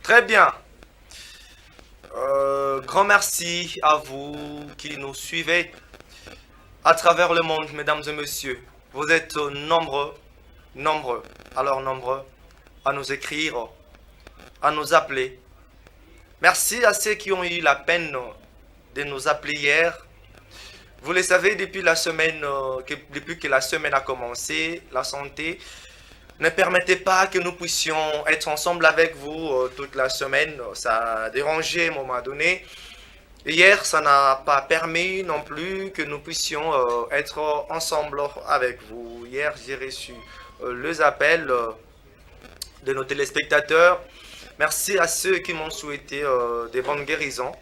Très bien. Grand merci à vous qui nous suivez à travers le monde, mesdames et messieurs. Vous êtes nombreux, alors nombreux, à nous écrire, à nous appeler. Merci à ceux qui ont eu la peine de nous appeler hier. Vous le savez, depuis depuis que la semaine a commencé, la santé ne permettait pas que nous puissions être ensemble avec vous toute la semaine. Ça a dérangé à un moment donné. Hier, ça n'a pas permis non plus que nous puissions être ensemble avec vous. Hier, j'ai reçu les appels de nos téléspectateurs. Merci à ceux qui m'ont souhaité des bonnes guérisons.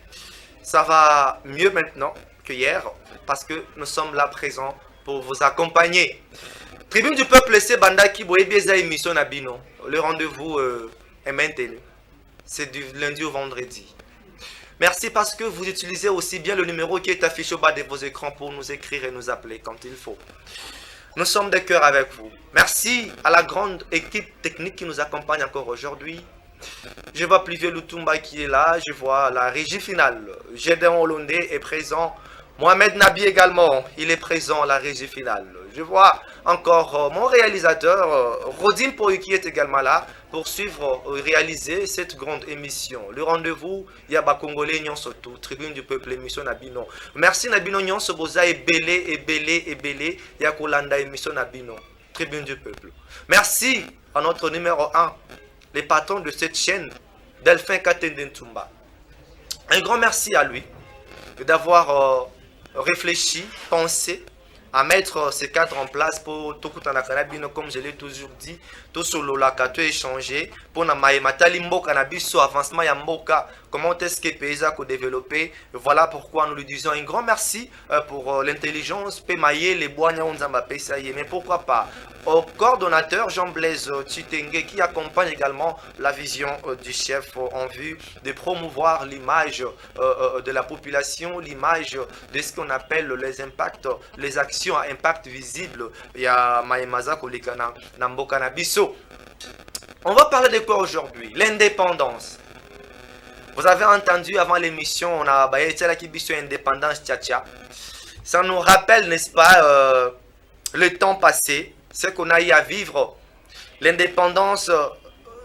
Ça va mieux maintenant que hier parce que nous sommes là présents pour vous accompagner. Tribune du peuple, c'est Bandaki Boebieza émission Nabino. Le rendez-vous est maintenu. C'est du lundi au vendredi. Merci parce que vous utilisez aussi bien le numéro qui est affiché au bas de vos écrans pour nous écrire et nous appeler quand il faut. Nous sommes de cœur avec vous. Merci à la grande équipe technique qui nous accompagne encore aujourd'hui. Je vois Plivier Lutumba qui est là. Je vois la régie finale. Gédéon Hollandais est présent. Mohamed Nabi également, il est présent à la régie finale. Je vois encore mon réalisateur, Rodine Poyu, qui est également là pour suivre et réaliser cette grande émission. Le rendez-vous, Yaba Congolais Nyon Soto, Tribune du Peuple, émission Nabino. Merci Nabino Nyon Soboza et Belé, Yakolanda, émission Nabino, Tribune du Peuple. Merci à notre numéro 1, les patrons de cette chaîne, Delphin Katendentumba. Un grand merci à lui d'avoir réfléchi, pensé à mettre ces cadres en place pour tout le comme je l'ai toujours dit, tout solo la tout échanger pour na matali mboka na biso avancement ya mboka, comment est-ce que pays a développé. Voilà pourquoi nous lui disons un grand merci pour l'intelligence pémaillé les bois nzamba pesaye, mais pourquoi pas au coordonnateur Jean-Blaise Chitenge qui accompagne également la vision du chef en vue de promouvoir l'image de la population, l'image de ce qu'on appelle les impacts, les actions à impact visible. Il y a Maïmaza Kolikana Namboka Nabiso. On va parler de quoi aujourd'hui? L'indépendance. Vous avez entendu avant l'émission, on a baillé la Kibiso indépendance tchatcha. Ça nous rappelle, n'est-ce pas, le temps passé. Ce qu'on a eu à vivre, l'indépendance,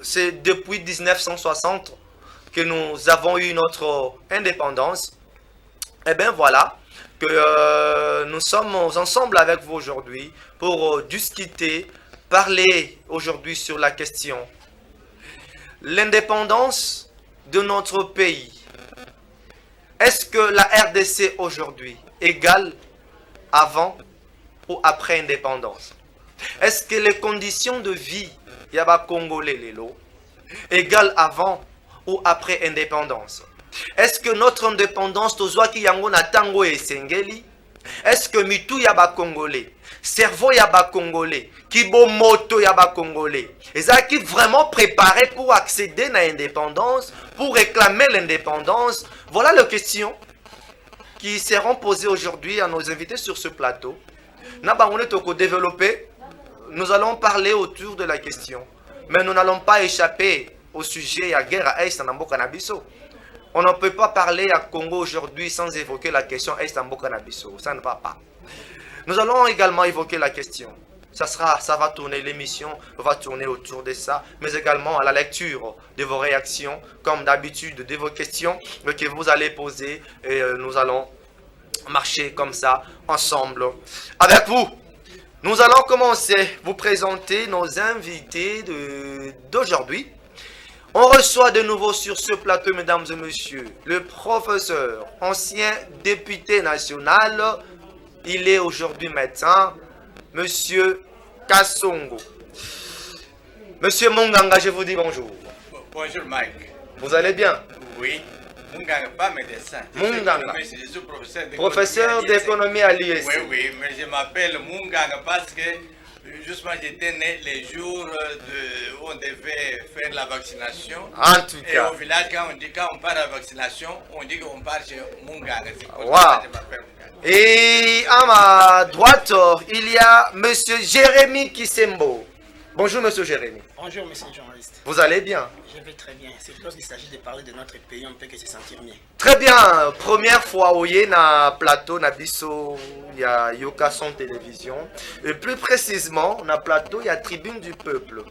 c'est depuis 1960 que nous avons eu notre indépendance. Et bien voilà, que nous sommes ensemble avec vous aujourd'hui pour discuter, parler aujourd'hui sur la question. L'indépendance de notre pays. Est-ce que la RDC aujourd'hui égale avant ou après indépendance? Est-ce que les conditions de vie yaba congolais lelo égales avant ou après indépendance? Est-ce que notre indépendance tozwaki yango na tango esengeli? Est-ce que mitu yaba congolais, cerveau yaba congolais, kibomoto yaba congolais, ezaki vraiment préparé pour accéder à l'indépendance, pour réclamer l'indépendance? Voilà les questions qui seront posées aujourd'hui à nos invités sur ce plateau. Nabangoune toko développer. Nous allons parler autour de la question, mais nous n'allons pas échapper au sujet à guerre à Est en Canabiso. On ne peut pas parler à Congo aujourd'hui sans évoquer la question Est en Canabiso. Ça ne va pas. Nous allons également évoquer la question. Ça va tourner, l'émission va tourner autour de ça, mais également à la lecture de vos réactions, comme d'habitude, de vos questions que vous allez poser, et nous allons marcher comme ça, ensemble, avec vous. Nous allons commencer, vous présenter nos invités d'aujourd'hui. On reçoit de nouveau sur ce plateau, mesdames et messieurs, le professeur, ancien député national, il est aujourd'hui médecin, monsieur Kassongo. Monsieur Munganga, je vous dis bonjour. Bonjour Mike. Vous allez bien? Oui. Munganga, pas médecin. Munganga. Je suis professeur d'économie à l'IEC. Oui, oui, mais je m'appelle Munganga parce que justement j'étais né les jours où on devait faire la vaccination. En tout cas. Et au village, quand on part à la vaccination, on dit qu'on part chez Munganga. Wow. Et à ma droite, il y a monsieur Jérémy Kisembo. Bonjour, monsieur Jérémy. Bonjour, monsieur le journaliste. Vous allez bien? Je vais très bien. C'est lorsqu'il s'agit de parler de notre pays, on ne peut que se sentir bien. Très bien. Première fois où il y a un plateau, na biso, il y a Yoka Son Télévision. Et plus précisément, na plateau, il y a Tribune du Peuple.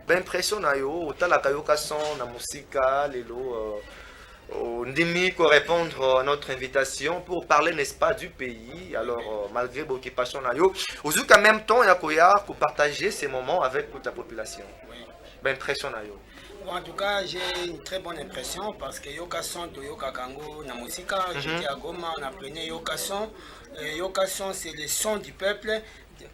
Ben impressionnant, autant la Yoka Son, na musika, lelo. Ndimi pour répondre à notre invitation pour parler, n'est-ce pas, du pays. Alors, malgré l'occupation, vous avez en même temps, il y a pour partager ces moments avec toute la population. Oui. Ben impressionnant. Bon, en tout cas, j'ai une très bonne impression parce que Yoka Son de Yoka Kango na musika, j'étais à Goma, on apprenait Yoka Son. Yoka Son, c'est le son du peuple,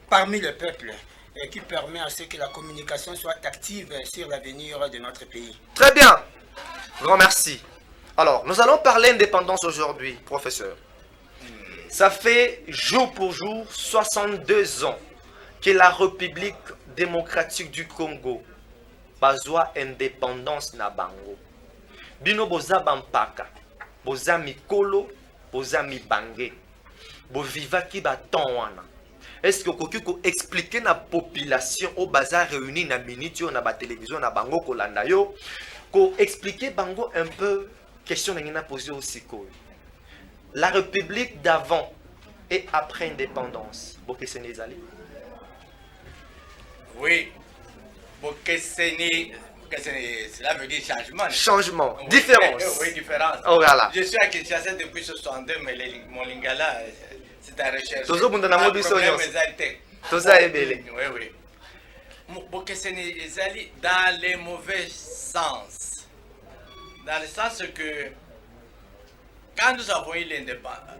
parmi le peuple, et qui permet à ce que la communication soit active sur l'avenir de notre pays. Très bien. Grand merci. Alors, nous allons parler indépendance aujourd'hui, professeur. Ça fait jour pour jour 62 ans que la République démocratique du Congo bazwa indépendance na bango. Bino boza bampaka, boza mikolo, boza mibange, bo vivaki ba temps wana. Est-ce que vous pouvez expliquer na population au bazar réuni na minute na ba télévision na bango kolanda yo, ko expliquer bango un peu question n'a posé aussi quoi. La République d'avant et après indépendance, oui, cela veut dire changement. Changement, Oui, différence. Oui, différence. Oh là là. Je suis à Kinshasa depuis 62, mais mon lingala, c'est à rechercher. Toujours bon dans la mode du problème songe. exalté. Tout ça est belé. Oui, oui. Dans les mauvais sens. Dans le sens que quand nous avons eu l'indépendance,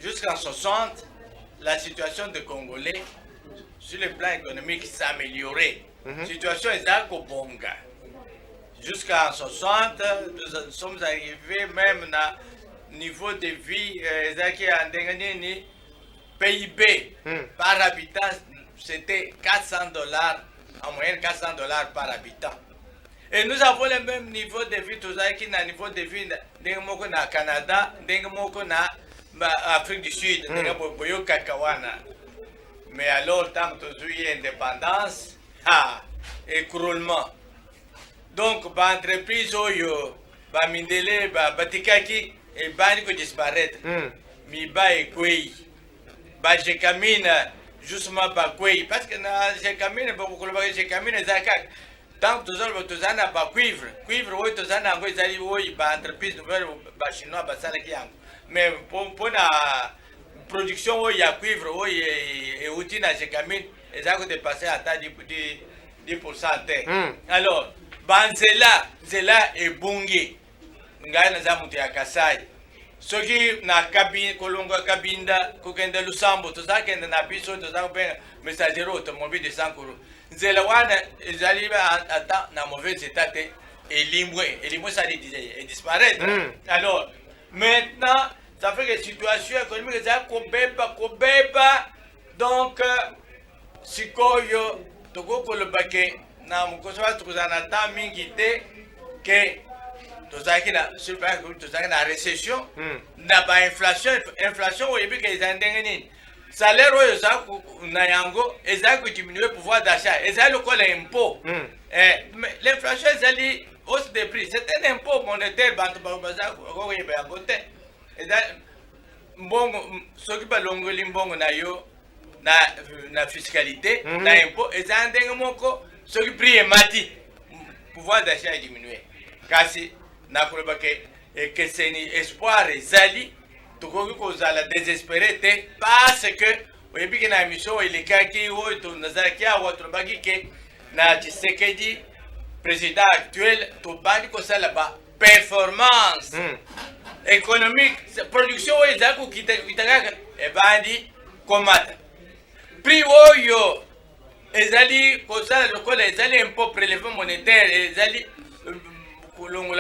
jusqu'en 60, la situation des Congolais sur le plan économique s'est améliorée. La situation est à Kobonga. Jusqu'en 60, nous sommes arrivés même à niveau de vie, PIB par habitant, c'était $400, en moyenne $400 par habitant. Et nous avons le même niveau de vie, tout ça qui est niveau de vie au Canada, en Afrique du Sud, mais alors, tant que nous avons l'indépendance, écroulement. Donc, l'entreprise, Mindele, Batikaki, et Baniko disparaître. Miba et Kouei. Jekamine, justement, Bakouei. Parce que Jekamine, Jekamine, Zakak. Tant que nous avons un cuivre, oui, nous avons une entreprise nouvelle, chinois, mais pour la production, il y a cuivre, oui, et outils dans ces camines, et ça a dépassé à 10%. Alors, Zela et Bungi, nous avons à Kasai. Ce qui n'a cabine, Kolonga Kabinda, Kokenda Lusambo, tout ça qui est dans la biso, tout ça, messager automobile de 100 euros. Zelawana, ils arrivent à temps dans mauvais état et Limoué, ça dit disparaître. Alors, maintenant, ça fait que la situation économique est Kobeba, donc, si Koyo, Togo Kolobake, na Mukosoa, Tuzanata, Mingite, que la récession, n'a pas inflation, au début qu'ils ont gagné. Salaire, ils ont diminué le pouvoir d'achat, ils ont le impôt. L'inflation, c'est hausse des prix. C'est un impôt monétaire, ceux qui ont la fiscalité, l'impôt, ils ont ceux qui prient mati, le pouvoir d'achat est diminué. Et que c'est un espoir zali tout qu'on a désespéré parce que au début de la mission il est qui ou nazaki à votre bagi que na Tshisekedi président actuel tout bandi ko ça là-bas performance économique production et zaku kitaka et bandi combattre prix oyo ezali ko ça le ko ezali impôt prélèvement monétaire ezali long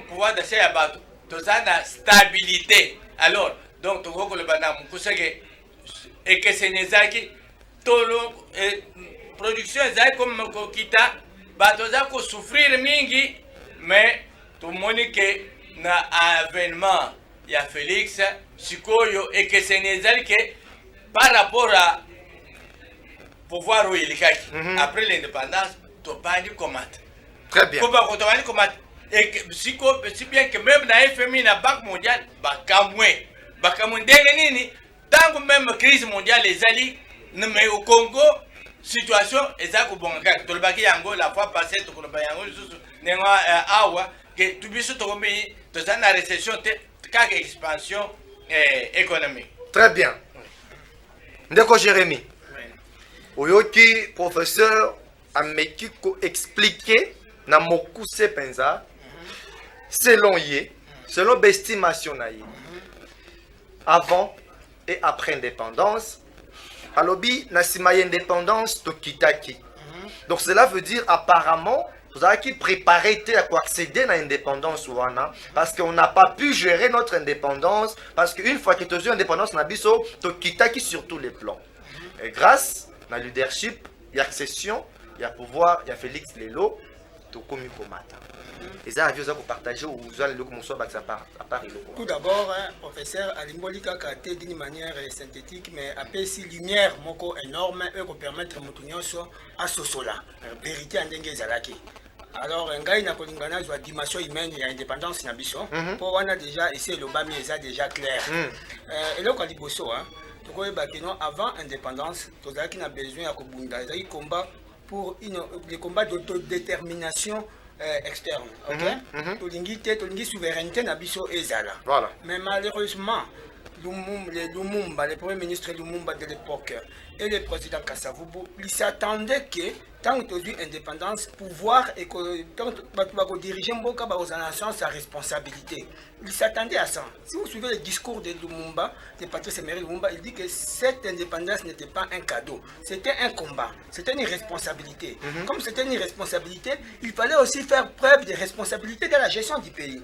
pouvoir d'achat à bateau. Tout ça la stabilité. Alors, donc, tout le banam, et que c'est Nezaki, tout le production est comme Kita, bateau ça pour souffrir mingi, mais tout le monde qui na avènement, il y a Félix, Sikoyo, et que c'est Nezaki par rapport à pouvoir où il est après l'indépendance, tu pas dit comment. Très bien. Et si bien que même dans la FMI, dans la Banque mondiale, tant que même crise mondiale, les alliés, mais au Congo, situation exacte au bon cas. Tout le baki yango la fois passée, tout le baki yango nengo awa que tout biso to komi to za na récession te kaka expansion économique. Très bien. Ndeko Jérémy. Oyoki professeur ameki ko expliquer na mokuse penza selon ye, selon l'estimation na ye. Avant et après indépendance, alobi na sima indépendance to kitaki. Donc cela veut dire apparemment vous avez qui préparé à accéder à l'indépendance parce qu'on n'a pas pu gérer notre indépendance parce qu'une fois que tu as eu l'indépendance, on a quitté sur tous les plans. Et grâce à la leadership, il y a accession, il y a pouvoir, il y a Félix Lelo, tu as commis comme matin. Et ça, vous avez partagé ou vous allez le commencer à part. Tout d'abord, professeur Alimbolika a été d'une manière synthétique, mais après si lumière moko énorme, et qui permettre à ce sola. Vérité en dengue zalaki. Alors, ngai na kolingana la dimension humaine et indépendance na biso. Pour on a déjà essayé le bas mais ça déjà clair. Et là quand liboso to ko ba kino avant indépendance, to zaki na besoin ya kobunda, zaki combat pour les combats d'autodétermination externe. OK? Tolingi souveraineté na biso ezala. Voilà. Mais malheureusement, le premier ministre Lumumba de l'époque et le président Kasavubu, ils s'attendaient que tant que tu as eu indépendance, pouvoir et que tant que tu diriger Mboka aux sa responsabilité. Ils s'attendaient à ça. Si vous suivez le discours de Lumumba, de Patrice Emery Lumumba, il dit que cette indépendance n'était pas un cadeau, c'était un combat, c'était une responsabilité. Comme c'était une responsabilité, il fallait aussi faire preuve de responsabilité dans la gestion du pays.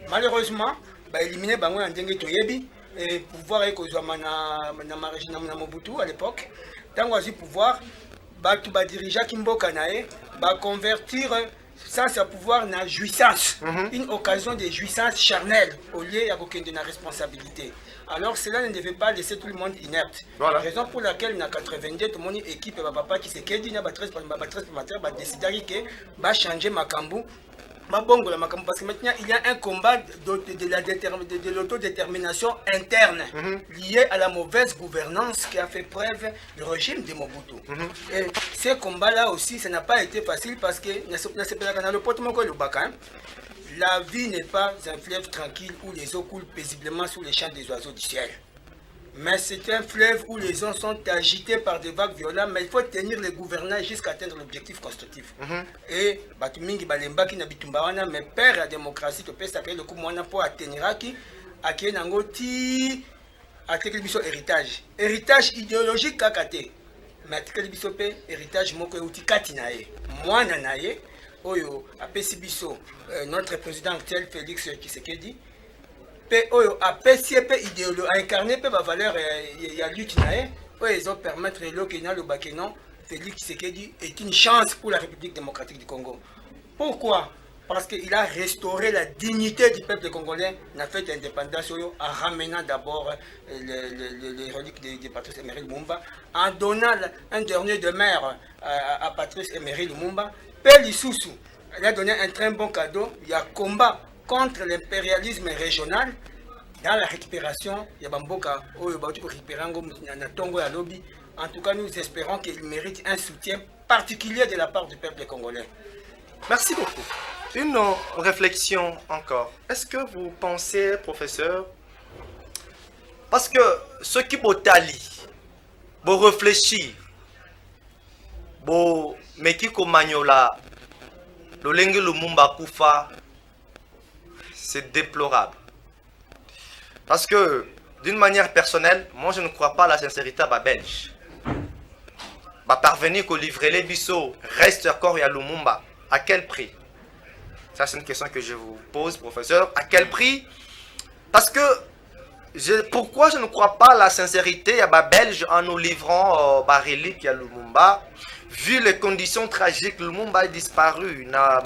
Malheureusement, éliminer Bango en Dengue Toyebi, et pouvoir et na Mobutu à l'époque, tant que pouvoir, tu diriger Kimboka nae, convertir sans sa pouvoir na jouissance, une occasion de jouissance charnelle au lieu de la responsabilité. Alors cela ne devait pas laisser tout le monde inerte. Voilà. Raison pour laquelle dans 82 tout le monde équipe papa qui s'est dit na batresse décidé que va changer Makambu. Parce que maintenant il y a un combat de l'autodétermination interne lié à la mauvaise gouvernance qui a fait preuve le régime de Mobutu. Et ce combat-là aussi, ça n'a pas été facile parce que la vie n'est pas un fleuve tranquille où les eaux coulent paisiblement sous les chants des oiseaux du ciel. Mais c'est un fleuve où les eaux sont agitées par des vagues violentes, mais il faut tenir le gouvernail jusqu'à atteindre l'objectif constructif. Et Batumingi Balembaki na bitumbawana, mais père la démocratie, tu peux s'appeler le coup pour atteindre qui a qui nangoti article biso héritage. Héritage idéologique kakate. Mais article biso pe héritage moko uti katinae. Mwana nae oyo apesi biso notre président actuel Félix Tshisekedi. Oyo apprécié pe idéologie incarné pe ba valeur ya lutte nae ils ont permettre le Bakeno Félix Tshisekedi est une chance pour la République démocratique du Congo. Pourquoi? Parce qu'il a restauré la dignité du peuple congolais, n'a fait l'indépendance en ramenant d'abord les reliques de Patrice Emery Lumumba, en donnant un dernier demeure à Patrice Emery Lumumba. Peli Soussou, il a donné un très bon cadeau, il y a combat contre l'impérialisme régional dans la récupération. Il y a Bamboka, en tout cas, nous espérons qu'il mérite un soutien particulier de la part du peuple congolais. Merci beaucoup. Une réflexion encore. Est-ce que vous pensez, professeur, parce que ce qui botali, vous réfléchir, vous mekiko manyola, le lenge Lumumba Kufa, c'est déplorable. Parce que, d'une manière personnelle, moi je ne crois pas à la sincérité à Belge. Parvenir qu'au livrer les bisous reste encore à Lumumba. À quel prix? Ça c'est une question que je vous pose, professeur. À quel prix? Parce que, pourquoi je ne crois pas à la sincérité à Belge en nous livrant reliques à Lumumba? Vu les conditions tragiques, Lumumba est disparu. La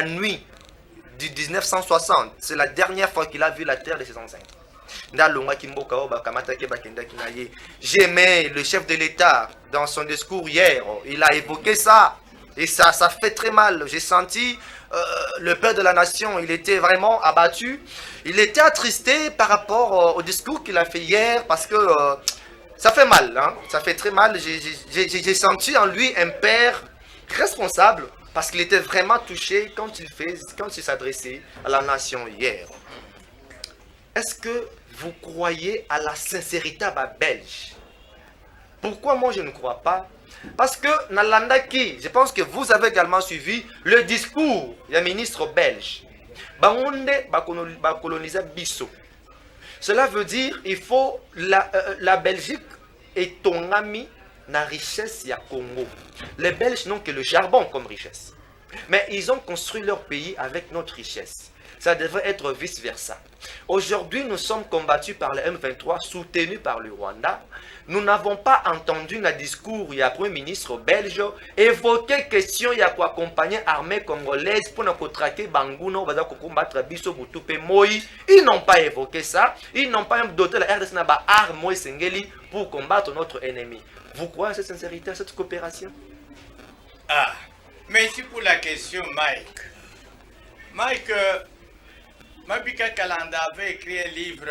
nuit du 1960. C'est la dernière fois qu'il a vu la terre de ses ancêtres. J'aimais le chef de l'État dans son discours hier. Il a évoqué ça. Et ça fait très mal. J'ai senti le père de la nation, il était vraiment abattu. Il était attristé par rapport au discours qu'il a fait hier parce que ça fait mal. Hein? Ça fait très mal. J'ai senti en lui un père responsable parce qu'il était vraiment touché quand il s'adressait à la nation hier. Est-ce que vous croyez à la sincérité à Belge? Pourquoi moi je ne crois pas? Parce que Nalandaki, je pense que vous avez également suivi le discours du ministre belge. Bangonde ba coloniser Bisso. Cela veut dire il faut la Belgique est ton ami na richesse ya Congo. Les Belges n'ont que le charbon comme richesse. Mais ils ont construit leur pays avec notre richesse. Ça devrait être vice-versa. Aujourd'hui, nous sommes combattus par le M23, soutenus par le Rwanda. Nous n'avons pas entendu le discours du Premier ministre belge évoquer question de accompagner l'armée congolaise pour nous traquer Banguno, pour combattre Bisso, Boutoupe, Moi. Ils n'ont pas évoqué ça. Ils n'ont pas même doté la RDC d'armes Sengeli pour combattre notre ennemi. Vous croyez à cette sincérité, à cette coopération? Ah, merci pour la question, Mike. Mike, Mabika Kalanda avait écrit un livre,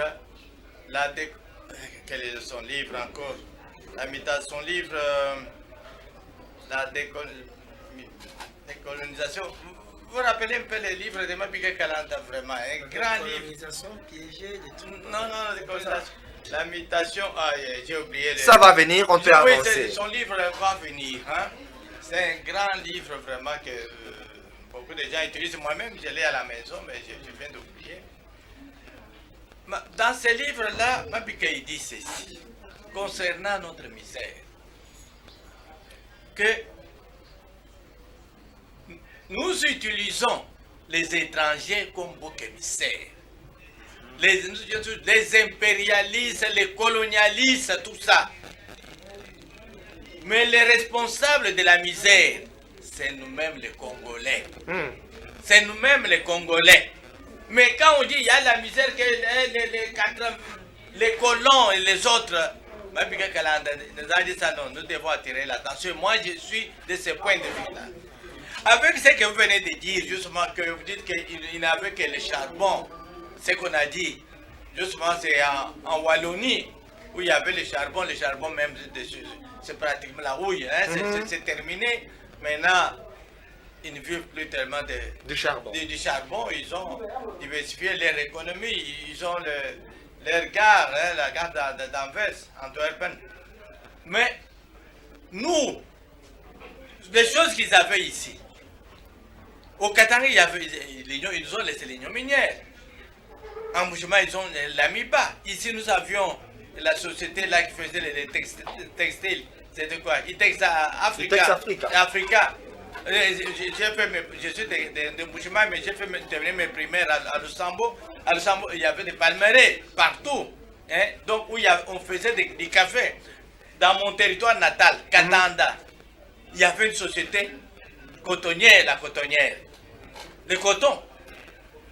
quel est son livre encore? Son livre, la décolonisation. Vous vous rappelez un peu les livres de Mabika Kalanda, vraiment, un grand livre. Décolonisation piégée, des trucs. Non, décolonisation. La mutation, j'ai oublié. Ça va venir, on peut avancer. Oui, son livre va venir. Hein? C'est un grand livre vraiment que beaucoup de gens utilisent. Moi-même, je l'ai à la maison, mais je viens d'oublier. Dans ce livre-là, Mabika il dit ceci, concernant notre misère, que nous utilisons les étrangers comme bouc émissaire. Les impérialistes, les colonialistes, tout ça. Mais les responsables de la misère, c'est nous-mêmes les Congolais. C'est nous-mêmes les Congolais. Mais quand on dit il y a la misère que les colons et les autres, nous devons attirer l'attention. Moi, je suis de ce point de vue-là. Avec ce que vous venez de dire, justement, que vous dites qu'il n'avait que le charbon, ce qu'on a dit, justement, c'est en Wallonie, où il y avait le charbon même, c'est pratiquement la rouille, hein, c'est terminé. Maintenant, ils ne vivent plus tellement du charbon. Ils ont diversifié leur économie, ils ont leur gare, hein, la gare d'Anvers, Antwerpen. Mais nous, les choses qu'ils avaient ici, au Qatar, ils nous ont laissé l'union minière. En Mouchima, ils ont l'Amiba. Ici, nous avions la société là qui faisait les textiles. C'était quoi? Itex Africa. Je suis de Mouchima, mais j'ai fait terminer mes primaires à Lusambo. À Lusambo, il y avait des palmeraies partout. Hein? Donc, où on faisait du café. Dans mon territoire natal, Katanda, il y avait une société cotonnière, la cotonnière. Le coton.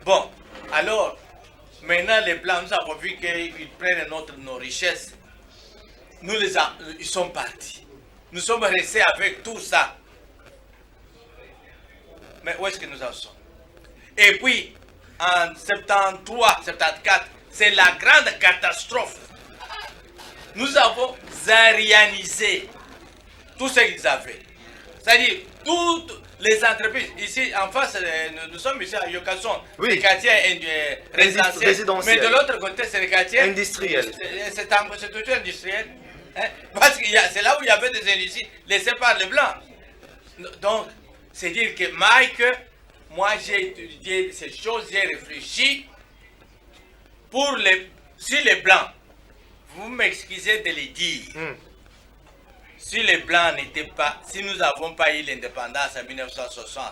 Bon, alors, maintenant les Blancs, nous avons vu qu'ils prennent nos richesses. Ils sont partis. Nous sommes restés avec tout ça. Mais où est-ce que nous en sommes? Et puis, en 73, 74, c'est la grande catastrophe. Nous avons zarianisé tout ce qu'ils avaient. C'est-à-dire, toutes les entreprises, ici en face, nous sommes ici à Yokasson, oui. Les quartiers résidentiels. Mais de l'autre côté, c'est les quartiers industriels. C'est toujours industriel. Hein? Parce que c'est là où il y avait des industries laissées par les Blancs. Donc, c'est dire que Mike, moi j'ai étudié ces choses, j'ai réfléchi pour si les Blancs, vous m'excusez de les dire, si les Blancs n'étaient pas, si nous n'avons pas eu l'indépendance en 1960,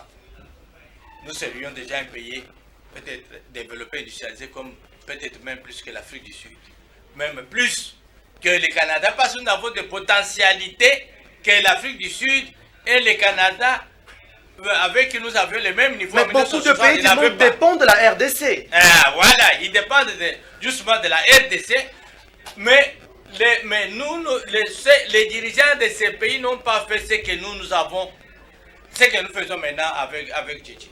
nous serions déjà un pays peut-être développé, industrialisé, comme peut-être même plus que l'Afrique du Sud, même plus que le Canada, parce que nous avons des potentialités que l'Afrique du Sud et le Canada avec qui nous avions le même niveau. Mais beaucoup de pays du monde dépendent de la RDC. Voilà, ils dépendent justement de la RDC. Mais les dirigeants de ces pays n'ont pas fait ce que nous avons, ce que nous faisons maintenant avec Tchitchi.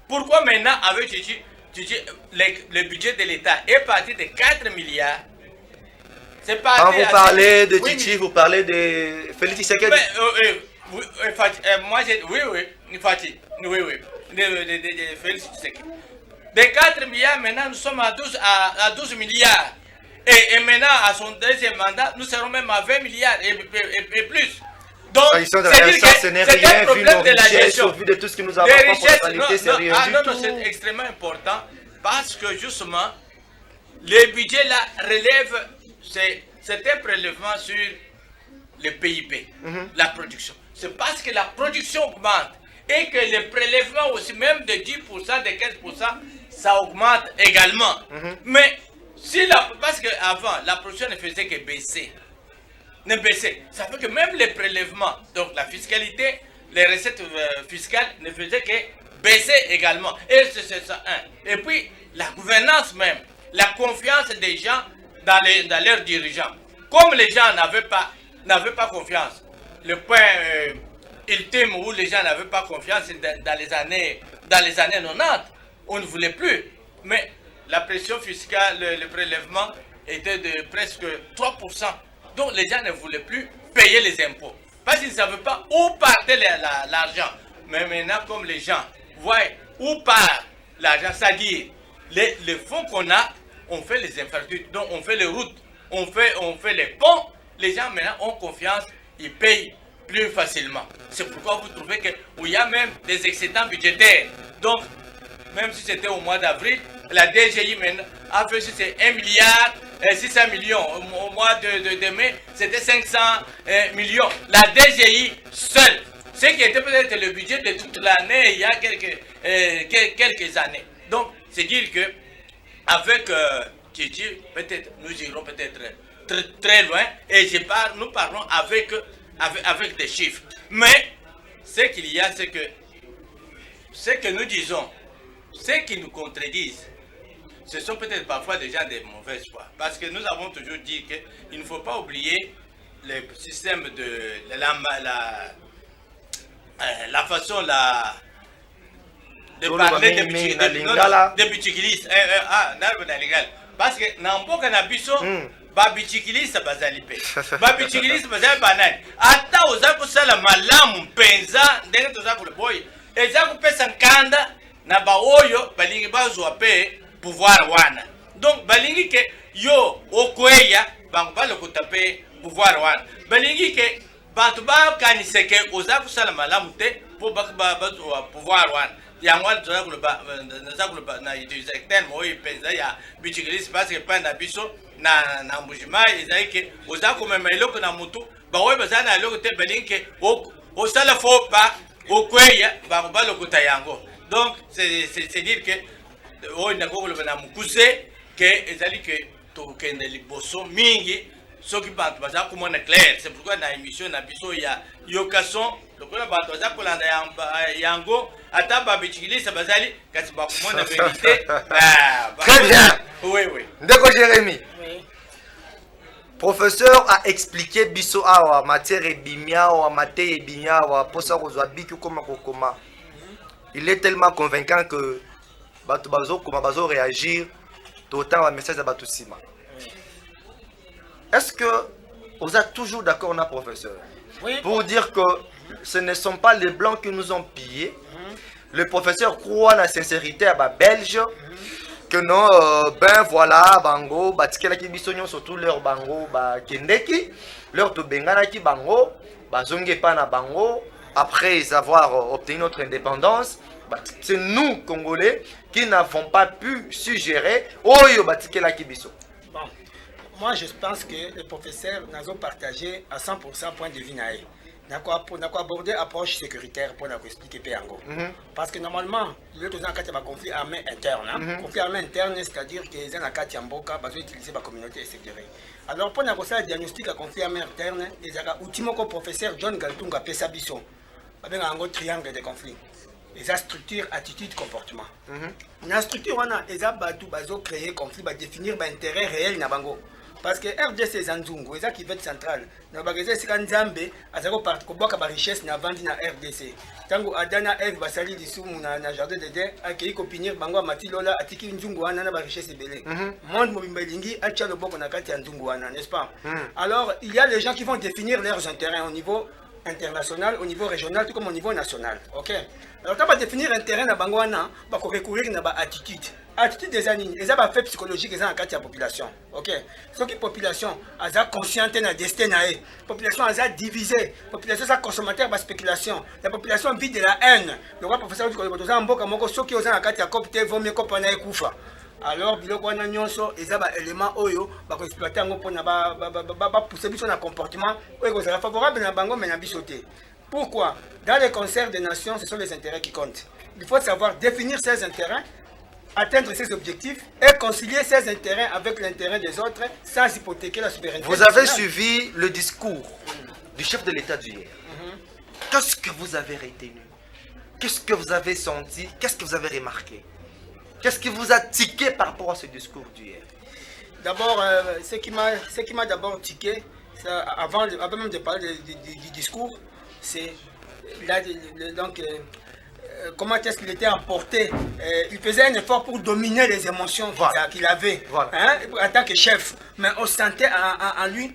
Pourquoi maintenant avec Tchitchi, le budget de l'État est parti de 4 milliards. C'est parti. Quand vous parlez de Tchitchi, vous parlez de Félix Tshisekedi. Moi, oui, de Félix Tshisekedi. De 4 milliards, maintenant nous sommes à 12 milliards. Et maintenant, à son deuxième mandat, nous serons même à 20 milliards et plus. Donc, ce n'est rien vu nos richesses, au vu de tout ce que nous avons pas pour la non, c'est extrêmement important parce que justement, le budget là relève, c'est un prélèvement sur le PIB, la production. C'est parce que la production augmente et que le prélèvement aussi, même de 10%, de 15%, ça augmente également. Mais parce qu'avant, la production ne faisait que baisser. Ça fait que même les prélèvements, donc la fiscalité, les recettes fiscales ne faisaient que baisser également. Et c'est ça. Et puis, la gouvernance même, la confiance des gens dans leurs dirigeants. Comme les gens n'avaient pas confiance, le point ultime où les gens n'avaient pas confiance dans les années 90, on ne voulait plus. Mais la pression fiscale, le prélèvement était de presque 3%. Donc les gens ne voulaient plus payer les impôts. Parce qu'ils ne savaient pas où partait l'argent. Mais maintenant, comme les gens voient où part l'argent, c'est-à-dire les fonds qu'on a, on fait les infrastructures, donc on fait les routes, on fait les ponts, les gens maintenant ont confiance, ils payent plus facilement. C'est pourquoi vous trouvez qu'il y a même des excédents budgétaires. Donc, même si c'était au mois d'avril, la DGI maintenant a fait c'est 1 milliard 600 millions. Au mois de mai, c'était 500 millions. La DGI seule, ce qui était peut-être le budget de toute l'année il y a quelques années. Donc, c'est dire que avec Tchitchi, peut-être nous irons peut-être très loin et nous parlons avec des chiffres. Mais ce qu'il y a, c'est que ce que nous disons, ceux qui nous contredisent, ce sont peut-être parfois des gens de mauvaise foi. Parce que nous avons toujours dit qu'il ne faut pas oublier le système de la façon de parler des bichikilistes. Parce que n'importe na biso babichikilisa bazali pe. Babichikilisa bazali banani. Ata oza kusala malamu mpenza ndenge toza kuleboy. Eza kupesa nkanda na baoyo balingi bazwa pe pouvoir wana. Donc balingi ke yo okweya bango balokuta pe pouvoir wana. Balingi ke bantu ba kaniseke oza kusala malamu te po bazwa pouvoir wana. Yangwa toza kuloba na utiliser terme oyo penza ya bichikilisi parce que pa na biso na mbujima ezali ke oza komema eloko na mutu baoyo bazala na eloko te balingi ke osala faux pas okweya bango balokuta yango. Donc c'est dire que oyo nakokoloba na mukuse ke ezali ke tokende liboso mingi soki bantu baza komona clair. C'est pourquoi na émission na biso ya yokason lokola bantu baza kolanda yango ata babichikilisa bazali kasi bakomona vérité. Très bien. Oui. Ndeko Jérémy. Oui. Professeur a expliqué biso awa matière ebimia wa mate ebimia wa posa kozwa biki koma kokoma. Il est tellement convaincant que bato bazo réagir autant wa message à bato sima. Est-ce que vous êtes toujours d'accord na professeur? Oui. Pour dire que ce ne sont pas les blancs qui nous ont pillés. Le professeur croit à la sincérité à Belge. Que non, ben voilà, bango, batikela ki bisonyo surtout leur bango, kendeki, leur to bengana ki bango, bazonge pa na bango, après avoir obtenu notre indépendance, c'est nous, Congolais, qui n'avons pas pu suggérer, oyo batikela ki biso. Bon, moi je pense que les professeurs nous ont partagé à 100% point de vue naïf. Pour aborder l'approche sécuritaire pour nous expliquer Péango. Parce que normalement, il y a un conflit armé interne. Conflit armé interne, c'est-à-dire que les gens ont utilisé la communauté, etc. Alors, pour nous faire le diagnostic de conflit armé interne, il y a un professeur John Galtunga Pesabisson. avec un triangle de conflit. Et ça structure, attitude, comportement. La structure, on a des créer conflit, définir l'intérêt réel na bango. Parce que RDC Zanzungu, c'est qui veut être central. Nous avons dit que Nzambe a la richesse na vandi na RDC. Tango Adana Eve basali disu na jardin de Dieu accueilli copinir bango matilola atiki Nzungu wana na richesse belé. Monde mobimba lingi acha le boko na kati ya Nzungu wana, n'est-ce pas? Alors, il y a les gens qui vont définir leurs intérêts au niveau international, au niveau régional, tout comme au niveau national. OK? Alors, tu vas définir intérêt na bango wana, ba ko recourir na ba attitude. Attitude des années, et ça va faire psychologique et ça en cas de population. OK? Ce qui population a consciente na destin na e. Population a divisé. Population a consommateur ba spéculation. La population vit de la haine. Le roi professeur du Koleboto za mboka moko soki oza na kati ya copte vaut mieux ko pana ekufa. Alors biloko wana nyonso eza ba élément oyo ba ko exploiter ngo pona ba pousser biso na comportement oyo ko sera favorable na bango mais na biso te. Pourquoi? Dans les concerts des nations, ce sont les intérêts qui comptent. Il faut savoir définir ses intérêts, atteindre ses objectifs et concilier ses intérêts avec l'intérêt des autres sans hypothéquer la souveraineté. Vous avez suivi le discours du chef de l'État d'hier. Qu'est-ce que vous avez retenu? Qu'est-ce que vous avez senti? Qu'est-ce que vous avez remarqué? Qu'est-ce qui vous a tiqué par rapport à ce discours d'hier? D'abord, ce qui m'a d'abord tiqué, avant même de parler du discours, c'est comment est-ce qu'il était emporté. Il faisait un effort pour dominer les émotions qu'il avait en tant que chef. Mais on sentait en lui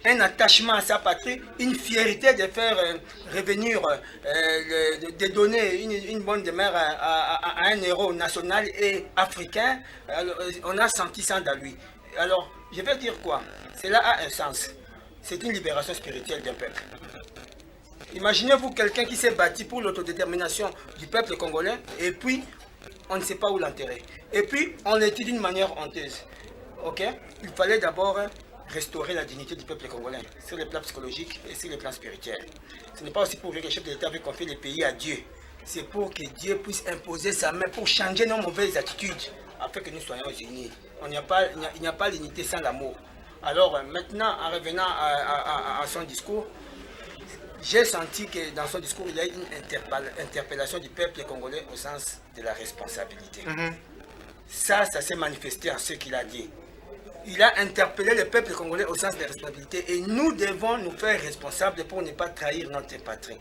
un attachement à sa patrie, une fierté de faire revenir, de donner une bonne demeure à un héros national et africain. Alors, on a senti ça dans lui. Alors, je vais dire quoi? Cela a un sens. C'est une libération spirituelle d'un peuple. Imaginez-vous quelqu'un qui s'est battu pour l'autodétermination du peuple congolais et puis on ne sait pas où l'enterrer. Et puis on l'étudie d'une manière honteuse. Ok? Il fallait d'abord restaurer la dignité du peuple congolais sur le plan psychologique et sur le plan spirituel. Ce n'est pas aussi pour que le chef de l'État veut confier le pays à Dieu. C'est pour que Dieu puisse imposer sa main pour changer nos mauvaises attitudes afin que nous soyons unis. Il n'y a pas l'unité sans l'amour. Alors maintenant, en revenant à son discours, j'ai senti que dans son discours, il y a une interpellation du peuple congolais au sens de la responsabilité. Ça s'est manifesté en ce qu'il a dit. Il a interpellé le peuple congolais au sens de la responsabilité et nous devons nous faire responsables pour ne pas trahir notre patrie.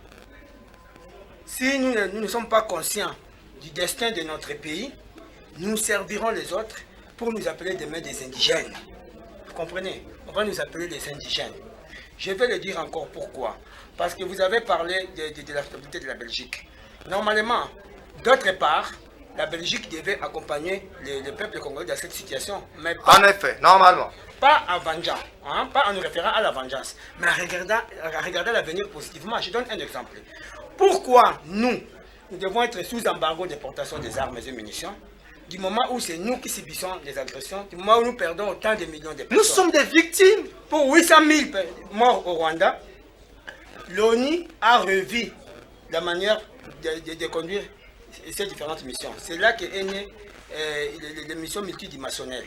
Si nous ne sommes pas conscients du destin de notre pays, nous servirons les autres pour nous appeler demain des indigènes. Vous comprenez? On va nous appeler des indigènes. Je vais le dire encore pourquoi. Parce que vous avez parlé de la stabilité de la Belgique. Normalement, d'autre part, la Belgique devait accompagner le peuple congolais dans cette situation. Mais pas, en effet, normalement. Pas en vengeant, pas en nous référant à la vengeance, mais en regardant l'avenir positivement. Je donne un exemple. Pourquoi nous devons être sous embargo d'importation des armes et munitions du moment où c'est nous qui subissons les agressions, du moment où nous perdons autant de millions de personnes? Nous sommes des victimes. Pour 800 000 morts au Rwanda, l'ONU a revu la manière de conduire ces différentes missions. C'est là qu'est née les missions multidimensionnelles.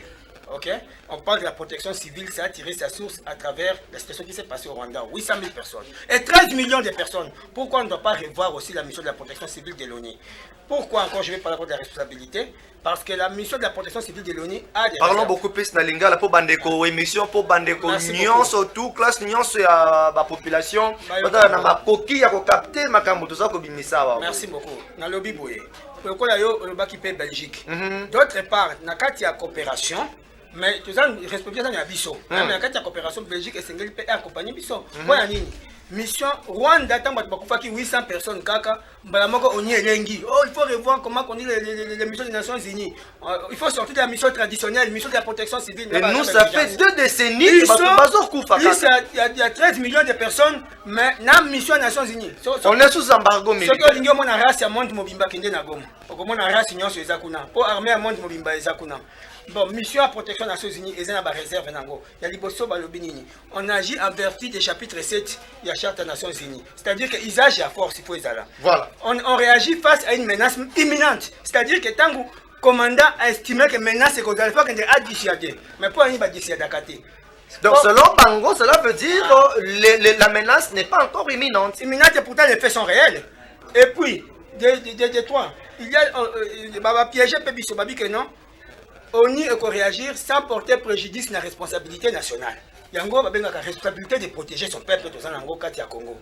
Okay? On parle de la protection civile, ça a tiré sa source à travers la situation qui s'est passée au Rwanda. 800 000 personnes et 13 millions de personnes. Pourquoi on ne doit pas revoir aussi la mission de la protection civile de l'ONU? Pourquoi encore je vais parler de la responsabilité? Parce que la mission de la protection civile de l'ONU a des... Parlons beaucoup plus na lingala pour bandeko émission pour bandeko union surtout classe union sur la population. Na makoki ya ko capter makambo to za ko bimisa wa. Merci beaucoup. Na lobby boye. Pourquoi là yo loba qui paie Belgique. D'autre part, na kati ya coopération mais tu as responsabilité na biso. Na kati ya coopération Belgique et Sénégal peut accompagner biso. Kwa nini? Mission Rwanda tant bakufaki 800 personnes kaka mbala moko oni elengi. Oh, il faut revoir comment on dit les missions des Nations Unies. Il faut sortir de la mission traditionnelle, mission de la protection civile. Et nous ça fait 2 décennies que il y a 13 millions de personnes mais na mission des Nations Unies. On est sous embargo militaire. Ce que lingo mona race ya monde mobimba kende na Goma. Okomona race nyonso ezakuna. Pour armée ya monde mobimba ezakuna. Bon, mission à protection des Nations Unies, et a réserve nango. Il y a liboso balobinini. On agit en vertu des chapitres 7 de la Charte des Nations Unies. C'est-à-dire qu'ils agissent à force, il faut ça là. Voilà. On réagit face à une menace imminente. C'est-à-dire que tant que le commandant a estimé que menace est qu'on doit faire qu'on a dissuadé. Mais pour aller dissuader à côté. Donc selon Bango, cela veut dire que la menace n'est pas encore imminente. Imminente et pourtant les faits sont réels. Et puis, de toi, il y a piégé Pébiso Babi que non, on y réagir sans porter préjudice à la responsabilité nationale. Yango a la responsabilité de protéger son peuple dans un Kati à Congo.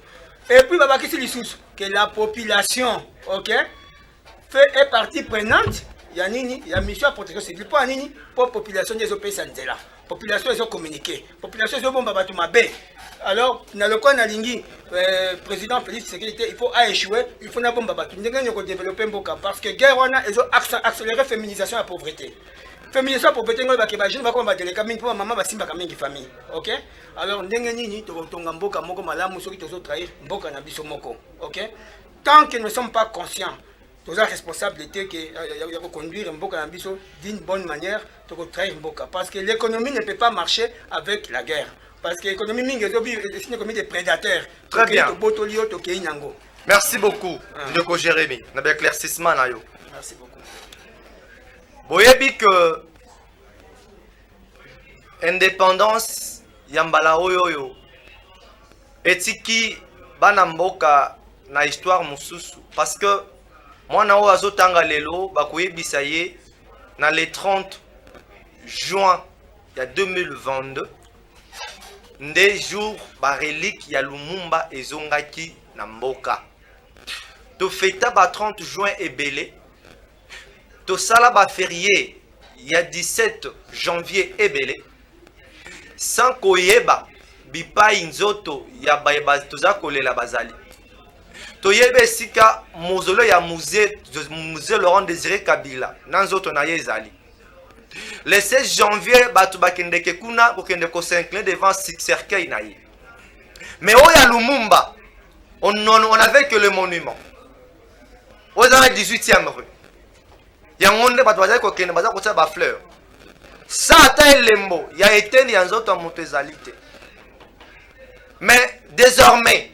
Et puis, que la population, ok, est partie prenante. Il y a mission à protéger ce pour la population des pays La population est communiquée. La population est bombe à alors, dans le coin de président Félix Sécurité, il faut échouer, il faut développer un boka parce que guerre ils ont accéléré la féminisation de la pauvreté. Féminisation de la pauvreté, je vais combattre les familles pour maman basimba kamenge famille. OK? Alors, ndenge nini totonga mboka moko malamu soki tozo trahir mboka na biso moko. OK? Tant que nous ne sommes pas conscients de la responsabilité de conduire mboka na biso d'une bonne manière, de trahir mboka parce que l'économie ne peut pas marcher avec la guerre. Parce que l'économie est une économie de prédateurs. Très bien. Merci beaucoup, Ndeko Jérémy. On a bien éclaircissement. Merci beaucoup. Vous voyez que l'indépendance, Yambala Oyoyo, etiki banamboka na histoire mususu. Parce que moi, na oazo tanga lelo, bakoye bisaye, na le 30 juin 2022. Des jours ba relique ya Lumumba ezongaki na mboka. To feta ba 30 juin ebele. To sala ba férié ya 17 janvier ebele. Sans koyeba bipa inzoto ya bayeba toza kolela bazali. To yebe sika mozolo ya musée Laurent Désiré Kabila nanzoto na yezali. Le 16 janvier, batu bakendeke kuna kokende ko s'incliner devant cercueil naïe. Mais au ya Lumumba, on avait que le monument. Au 18e rue. Yangonde batu bazali kokende baza kotia ba fleur. Ça ata elembo, ya eteni ya nzoto ya moto ezalite. Mais désormais,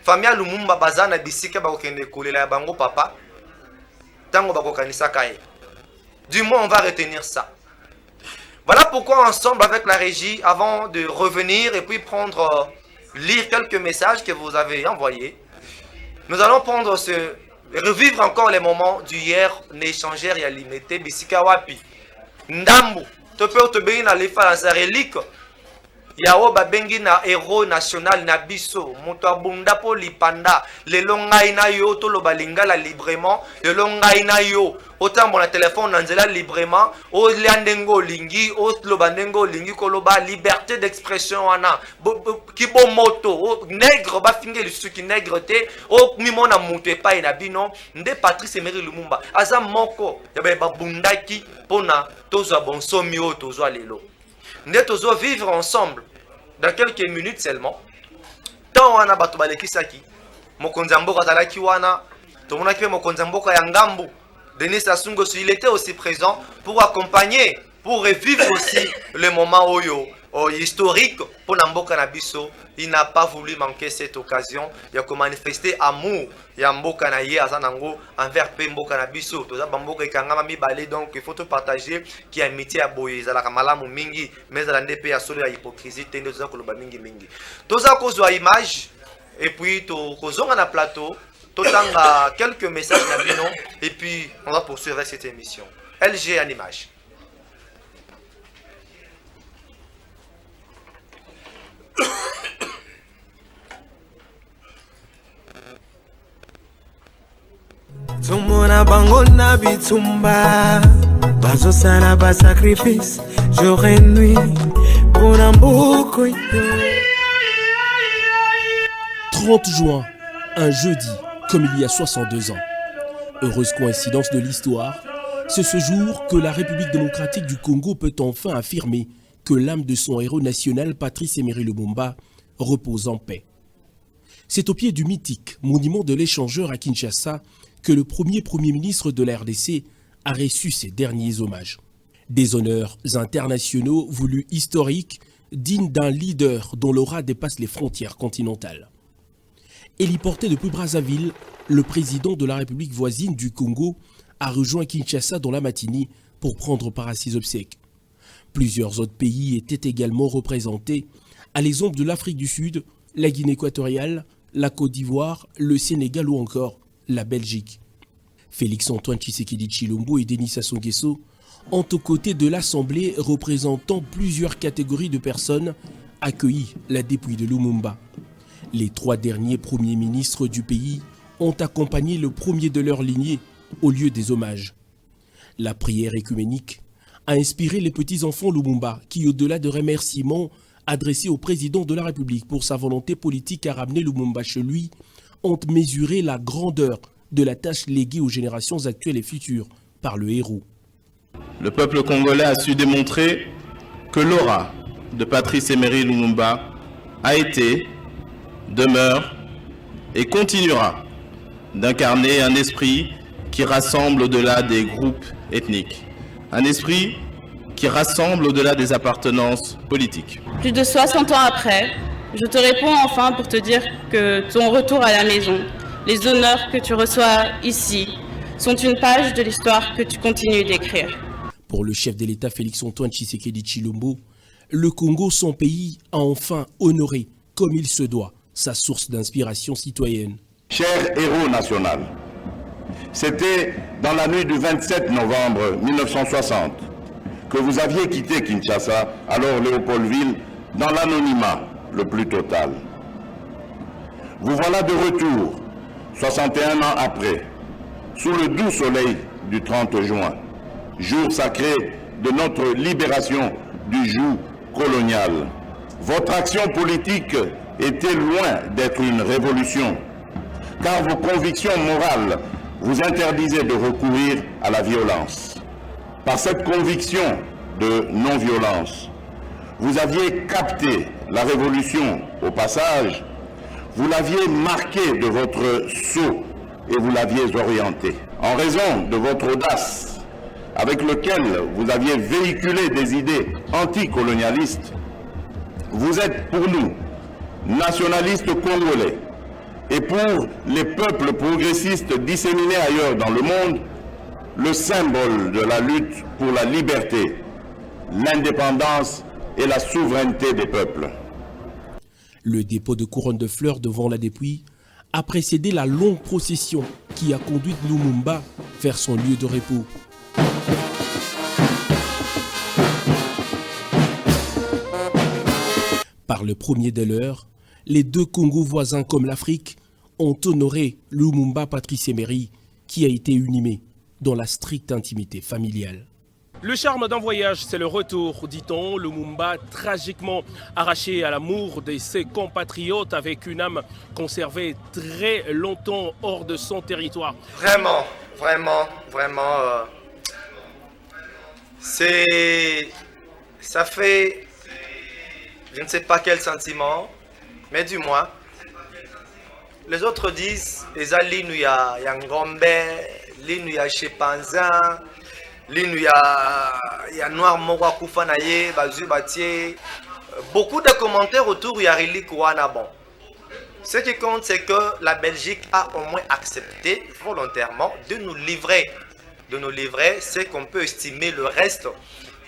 famille Lumumba baza na bisika ba kokende kolela ya bango papa. Tango ba kokanisa kaye. Du moins, on va retenir ça. Voilà pourquoi ensemble avec la régie, avant de revenir et puis lire quelques messages que vous avez envoyés, nous allons revivre encore les moments d'hier, n'échangeur et limité, Bisika Wapi, Ndambu, Topé na lefa sa relique, Yao babengi na héros national na biso, Moutouabunda po lipanda, le longai na yo, tolo balingala librement, le longai na yo, autant mon téléphone nanzela librement, o liandengo lingi, o lobandengo lingi koloba, liberté d'expression wana, kibo moto, o nègre ba finge le suki nègre te, o mimona mouté pa inabino, nde Patrice Emery Lumumba, aza moko, yabe babundaki, pona, tozo bonsomi o tozo lelo. Nde tozo vivre ensemble. Dans quelques minutes seulement, tant wana bato balekisaki mokonzi mboka zalaki wana tomonaki mokonzi mboka ya Ngambu Denis Sassou Nguesso, il était aussi présent pour accompagner, pour revivre aussi le moment historique pour Namboka Nabiso. Il n'a pas voulu manquer cette occasion. Il a manifesté amour ya Mboka na ye azanango envers Mboka Nabiso. Toza Bamboka ikangama mi balé, donc il faut te partager qui amitié à boye za la kamalamu mingi mais za la ndepe ya solo ya hypocrisie tende toza koloba mingi mingi. Toza kozwa image et puis to kozonga na plateau. Totanga quelques messages et puis on va poursuivre cette émission. LG en image. Tumona bango na bitumba bazo sala ba sacrifice jour et nuit pour Namboka. 30 juin, un jeudi, comme il y a 62 ans. Heureuse coïncidence de l'histoire, c'est ce jour que la République démocratique du Congo peut enfin affirmer que l'âme de son héros national, Patrice Emery Lumumba, repose en paix. C'est au pied du mythique monument de l'échangeur à Kinshasa que le premier ministre de la RDC a reçu ses derniers hommages. Des honneurs internationaux voulus historiques, dignes d'un leader dont l'aura dépasse les frontières continentales. Héliporté depuis Brazzaville, le président de la République voisine du Congo a rejoint Kinshasa dans la matinée pour prendre part à ses obsèques. Plusieurs autres pays étaient également représentés, à l'exemple de l'Afrique du Sud, la Guinée équatoriale, la Côte d'Ivoire, le Sénégal ou encore la Belgique. Félix-Antoine Tshisekedi Tshilombo et Denis Sassou Nguesso ont aux côtés de l'Assemblée représentant plusieurs catégories de personnes accueilli la dépouille de Lumumba. Les 3 derniers premiers ministres du pays ont accompagné le premier de leur lignée au lieu des hommages. La prière écuménique a inspiré les petits-enfants Lumumba qui, au-delà de remerciements adressés au président de la République pour sa volonté politique à ramener Lumumba chez lui, ont mesuré la grandeur de la tâche léguée aux générations actuelles et futures par le héros. Le peuple congolais a su démontrer que l'aura de Patrice Emery Lumumba a été, demeure et continuera d'incarner un esprit qui rassemble au-delà des groupes ethniques, un esprit qui rassemble au-delà des appartenances politiques. Plus de 60 ans après, je te réponds enfin pour te dire que ton retour à la maison, les honneurs que tu reçois ici, sont une page de l'histoire que tu continues d'écrire. Pour le chef de l'État Félix-Antoine Tshisekedi Tshilombo, le Congo, son pays, a enfin honoré, comme il se doit, sa source d'inspiration citoyenne. Cher héros national, c'était dans la nuit du 27 novembre 1960 que vous aviez quitté Kinshasa, alors Léopoldville, dans l'anonymat le plus total. Vous voilà de retour, 61 ans après, sous le doux soleil du 30 juin, jour sacré de notre libération du joug colonial. Votre action politique était loin d'être une révolution, car vos convictions morales vous interdisaient de recourir à la violence. Par cette conviction de non-violence, vous aviez capté la révolution au passage, vous l'aviez marquée de votre sceau et vous l'aviez orientée. En raison de votre audace, avec lequel vous aviez véhiculé des idées anticolonialistes, vous êtes pour nous, nationalistes congolais, et pour les peuples progressistes disséminés ailleurs dans le monde, le symbole de la lutte pour la liberté, l'indépendance et la souveraineté des peuples. Le dépôt de couronne de fleurs devant la dépouille a précédé la longue procession qui a conduit Lumumba vers son lieu de repos. Par le premier de l'heure, les 2 Congos voisins comme l'Afrique ont honoré Lumumba Patrice Emery qui a été inhumé dans la stricte intimité familiale. Le charme d'un voyage, c'est le retour, dit-on. Lumumba, tragiquement arraché à l'amour de ses compatriotes avec une âme conservée très longtemps hors de son territoire. Vraiment, ça fait, je ne sais pas quel sentiment, mais du moins, les autres disent, les alliés nous y a Ngombe, les nous y a Chepanzin, les nous y a Noir Mora Koufanaye, Bazu Batier, beaucoup de commentaires autour, il y a Rili Kouanabon. Ce qui compte, c'est que la Belgique a au moins accepté volontairement de nous livrer ce qu'on peut estimer le reste.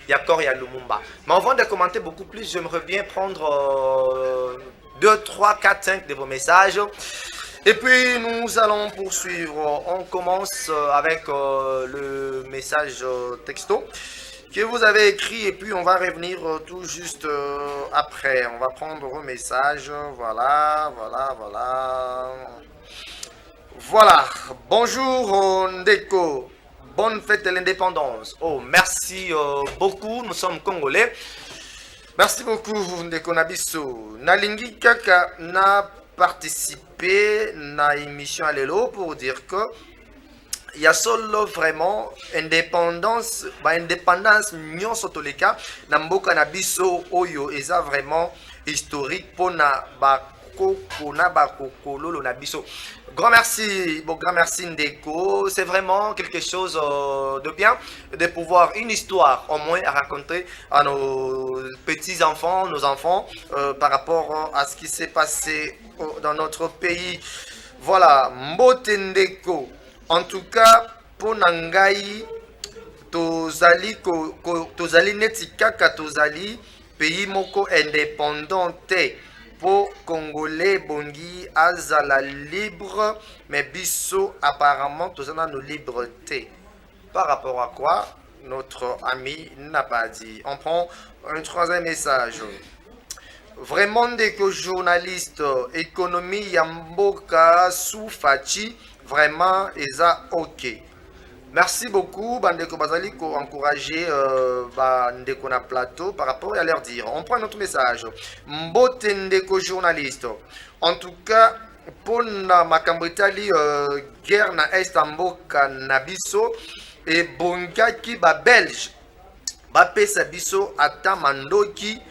Il y a encore Lumumba. Mais avant de commenter beaucoup plus, j'aimerais bien prendre 2, 3, 4, 5 de vos messages. Et puis nous allons poursuivre. On commence avec le message texto que vous avez écrit et puis on va revenir tout juste après. On va prendre vos messages. Voilà. Bonjour Ndeko. Bonne fête de l'indépendance. Oh, merci beaucoup. Nous sommes Congolais. Merci beaucoup Ndeko Nabiso. Nalingi Kaka n'a participé à l'émission Alelo pour dire que il y a solo vraiment indépendance nyonso toleka na mboka na biso oyo eza vraiment historique pona bakoko na bakokololo na biso. Grand merci Ndeko, c'est vraiment quelque chose de bien de pouvoir une histoire au moins à raconter à nos petits-enfants, nos enfants par rapport à ce qui s'est passé dans notre pays. Voilà, Mbote Ndeko. En tout cas, pour Nangai, tozali neti kaka tozali pays moko indépendant te. po Congolais bongi azala libre, mais biso apparemment tous on a nos libertés. Par rapport à quoi notre ami n'a pas dit. On prend un troisième message. Vraiment des journalistes économie Yamboka Soufachi vraiment eza ok. Merci beaucoup Bandeko Bazali pour encourager Bandeko na plateau par rapport à leur dire. On prend notre message. Mbote ndeko journaliste. En tout cas pour na makambritali guerre na Estamboka na biso et bongaki ba belge ba pesa biso ata mandoki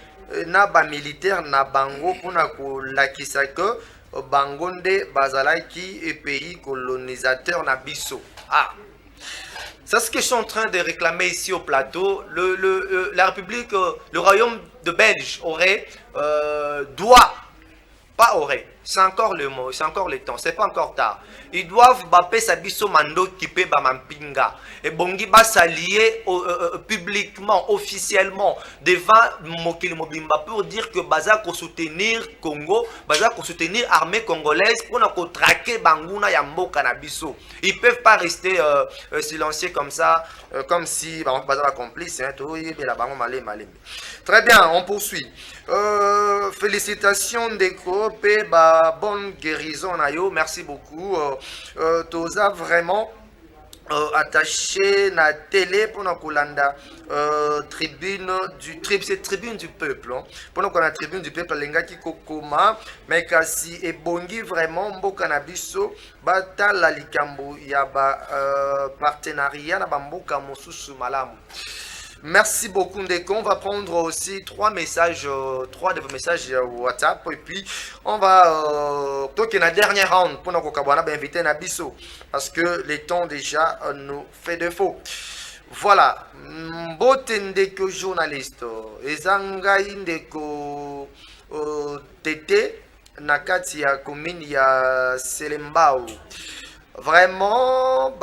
na ba militaire na bango pona ko lakisa que bangonde bazalaki et pays colonisateur na biso. Ah, c'est ce que je suis en train de réclamer ici au plateau. La République, le royaume de Belge aurait, doit, pas aurait, c'est encore le mot, c'est encore le temps, c'est pas encore tard. Ils doivent baper sa biso mando kipe bamampinga. Et bongi ba s'allier publiquement, officiellement, devant Mokili Mobimba pour dire que baza ko soutenir Congo, baza ko soutenir armée congolaise pour na ko traquer banguna ya mboka na biso. Ils peuvent pas rester silencieux comme ça, comme si baza la complice, hein, tout y la bango malé. Très bien, on poursuit. Félicitations Ndeko pe ba bonne guérison na yo, merci beaucoup. Toza vraiment attaché na télé pour nous kolanda tribune du peuple pour nous la tribune du peuple lengaki kokoma mais kasi ebongi vraiment mboka na biso batala likambo ya ba partenariat na bamboka mosusu malamu. Merci beaucoup Ndeko. On va prendre aussi trois de vos messages WhatsApp et puis on va toquer la dernière round pour nous inviter Nabiso parce que le temps déjà nous fait défaut. Voilà. Mbote Ndeko journaliste. Ezangai Ndeko Tete nakati ya commune ya Selembao. Vraiment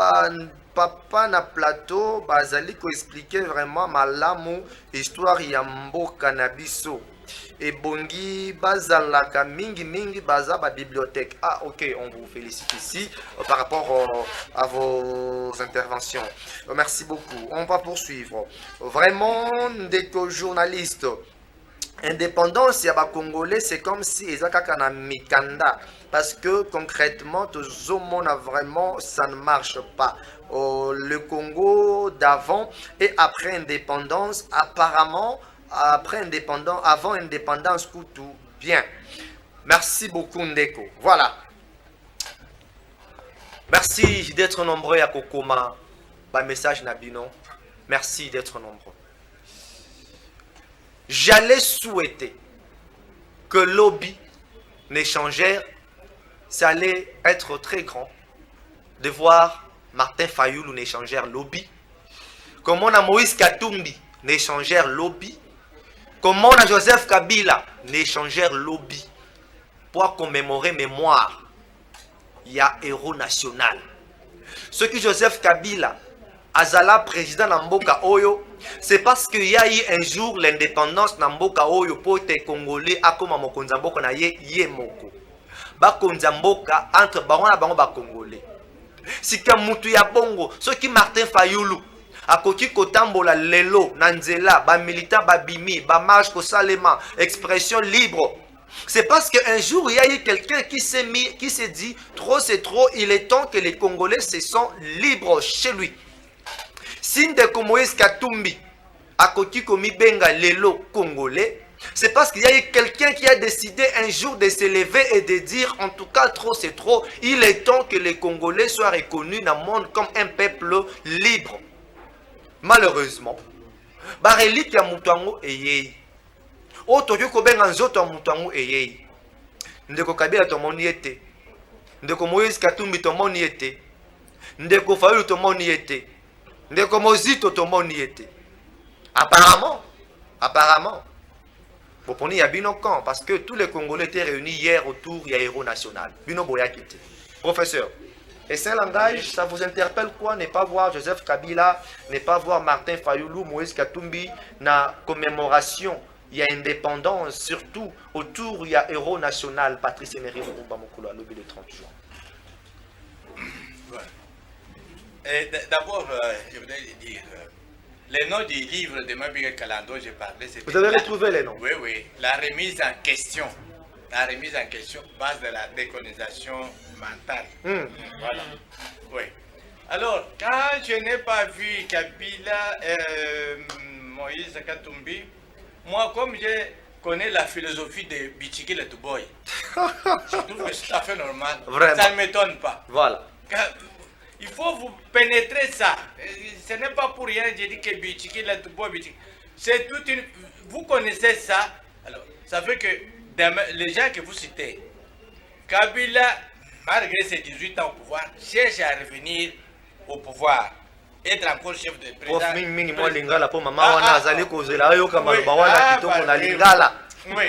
papa na plateau bazali ko expliquer vraiment malamu histoire ya mboka na biso et bongi bazalaka mingi baza ba bibliothèque. Ah ok, on vous félicite ici par rapport à vos interventions. Merci beaucoup. On va poursuivre. Vraiment Ndeko journaliste. Indépendance ya ba Congolais, c'est comme si ezakaka na mikanda parce que concrètement tout a vraiment ça ne marche pas. Le Congo d'avant et après indépendance, apparemment avant indépendance tout bien. Merci beaucoup Ndeko. Voilà. Merci d'être nombreux à Kokoma. Ba message Nabino. Merci d'être nombreux. J'allais souhaiter que lobby n'échangère, ça allait être très grand de voir Martin Fayoulou n'échangère lobby, comme on a Moïse Katumbi n'échangère lobby, comme on a Joseph Kabila n'échangère lobby, pour commémorer mémoire, il y a héros national. Ce que Joseph Kabila Azala président Namboka Oyo, c'est parce qu'il y a eu un jour l'indépendance Namboka Oyo pour les Congolais à comme Mokonzamboka na ye moko. Ba Konzamboka entre Barona Bango ba Congolais. Si Kamutu ya Bongo, ce qui Martin Fayoulou, à Koki Kotambola Lelo, Nanzela, ba militant Babimi, ba marche Kosalema, expression libre. C'est parce qu'un jour, il y a eu quelqu'un qui s'est dit, trop c'est trop, il est temps que les Congolais se sont libres chez lui. Sindeko Moïse Katumbi, à Koki Komi Benga Lelo Congolais, c'est parce qu'il y a eu quelqu'un qui a décidé un jour de se lever et de dire, en tout cas, trop c'est trop, il est temps que les Congolais soient reconnus dans le monde comme un peuple libre. Malheureusement, Barelik ya Mutuango Eyei. Otoyo Kobenga Nzoto Mutuango Eyei. Ndeko Kabila Tomoni Ete. Ndeko Moïse Katumbi Tomoni Ete. Ndeko Fayoulou Tomoni Ete. Ndeko Mozito Tomoni Ete. Apparemment. Vous prenez Yabino Camp parce que tous les Congolais étaient réunis hier autour du héros national. Bino Boyakite. Professeur, et c'est un langage, ça vous interpelle quoi? Ne pas voir Joseph Kabila, ne pas voir Martin Fayoulou, Moïse Katumbi, na commémoration il y a indépendance, surtout autour, il y a héros national, Patrice Emery Lumumba Mokolo, à l'objet le 30 juin. D'abord, je voudrais dire, les noms du livre de Mabigé Kalando, j'ai parlé. Vous avez retrouvé les noms? Oui, oui. La remise en question. La remise en question, base de la décolonisation mentale. Voilà. Oui. Alors, quand je n'ai pas vu Kabila, Moïse Katumbi, moi, comme je connais la philosophie de Bichiki le Touboy, je trouve que c'est tout à fait normal. Vraiment. Ça ne m'étonne pas. Voilà. Il faut vous pénétrer ça. Ce n'est pas pour rien, j'ai dit que Bichiki le Touboy, Bichiki. C'est toute une. Vous connaissez ça. Alors, ça fait que les gens que vous citez, Kabila, malgré ses 18 ans au pouvoir, cherche à revenir au pouvoir, être encore chef de président. Prof mingi moi lingala po mama wana azali kozela ayoka maloba wana kitoko na lingala.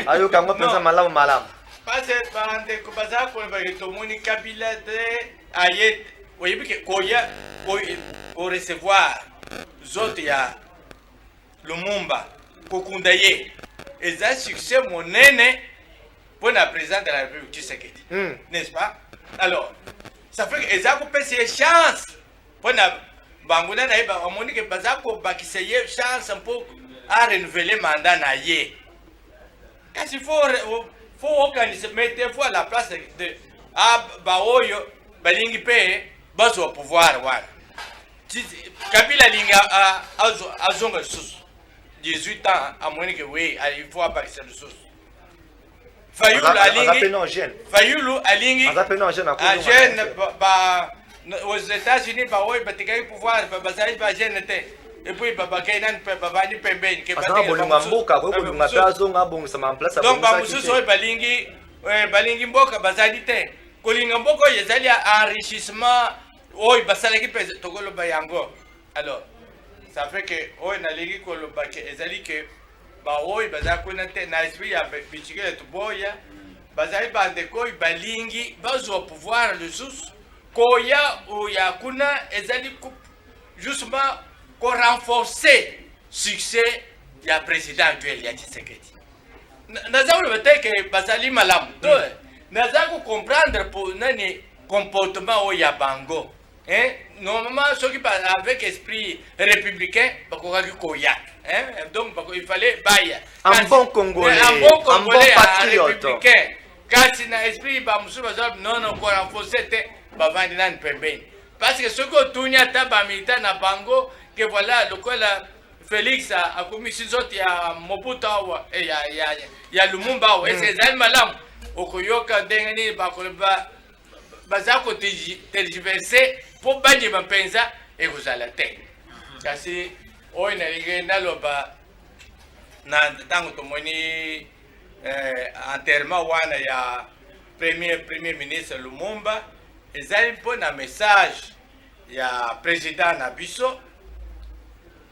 Ayoka ngo penza malamu malamu. Parce que bande ko baza ko ba tomoni Kabila de ayet oyebi ke koya ko recevoir zote ya Lumumba kokundaye eza succès monene pour la présidente de la République Tshisekedi. N'est-ce pas? Alors, ça fait que eza ko pese chance pour la banguna na iba amoni ke baza ko bakiseye chance pour à renouveler mandat na ye. Quand il faut organiser, mettez-vous à la place de Baoyo, Balingi Pe, Bazo au pouvoir. Kabila Linga a zonga sous 18 ans, à moins que oui, il faut appartenir de sous. Fayoulou Alingi, aux États-Unis, Baoyo, Batikai pouvoir, Bazaï, Bajenete. Et puis Baba Kainan Baba ni Pembeni ke bateke mboka ko bolunga tazo ngabongisa ma place a donc bamususu balingi mboka bazali te kolinga mboka yezali enrichissement oy basalaki pese tokolo bayango. Alors ça fait que oy na lingi koloba ke ezali ke ba oy bazakuna te na esprit ya bichike to boya bazali bande koy balingi bazo pouvoir le sous koya o yakuna ezali justement pour renforcer le succès du président actuel, Tshisekedi. Nous avons que Basali Malam. Nous avons comprendre pour le comportement au Yabango. Normalement, ceux qui parlent avec esprit républicain, donc il fallait bailler. Un bon Congolais, un bon patriote. Quand il y a esprit, non, on va renforcer le parce que ce que tout le monde a Bango, que voilà, le Félix a commis ces autres, il y a Mobutu, il y a Lumumba, et c'est Zalmalam, au Koyoka, Dengani, Bakolba, Bazako tergiversé pour Banji Mapenza et vous allez la tête. Parce que, on a eu un enterrement, il y a premier ministre Lumumba, et ça a un message, il y a le président Nabiso.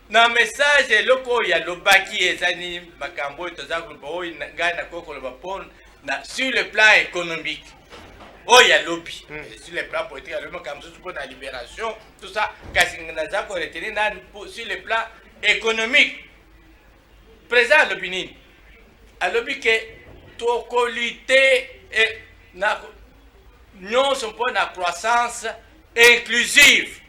Dans le message, il y a le baki et Zani Makambo et sur le plan économique. Oh, il y a lobby. Sur le plan politique, il y a le pour la libération, tout ça. Sur le plan économique. Président l'opinion. À lobby que tout qualité et non, ce pas la croissance inclusive.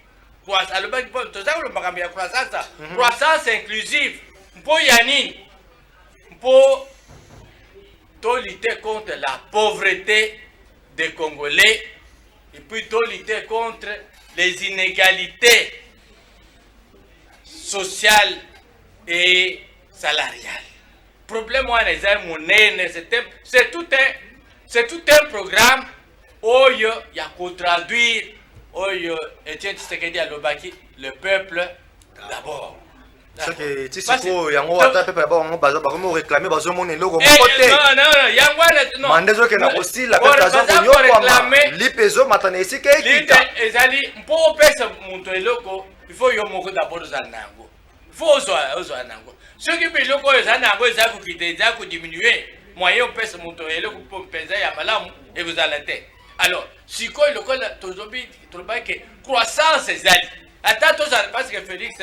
Croissance inclusive. Pour Yannin, pour lutter contre la pauvreté des Congolais et puis lutter contre les inégalités sociales et salariales. Problème, c'est tout un programme. Il y a qu'à traduire Etienne Tshisekedi Alobaki, le peuple d'abord. C'est que Tshisekedi yango ata peuple d'abord ngo baza ba réclamer bazo mona eloko moko te. Non, yango non. Mandezo ke na aussi la peuple bazo nyokwa lipezo matana esika ekita. Ezali mpo pesa muntu eloko, il faut yo moko d'abord za nango. Il faut ozo nango. Ce qui peut eloko za nango za ku kite za ku diminuer. Moyen pesa muntu eloko pour penza ya malamu et vous allez te. Alors, si quoi le col tozobi que croissance ezali. Attends parce que Félix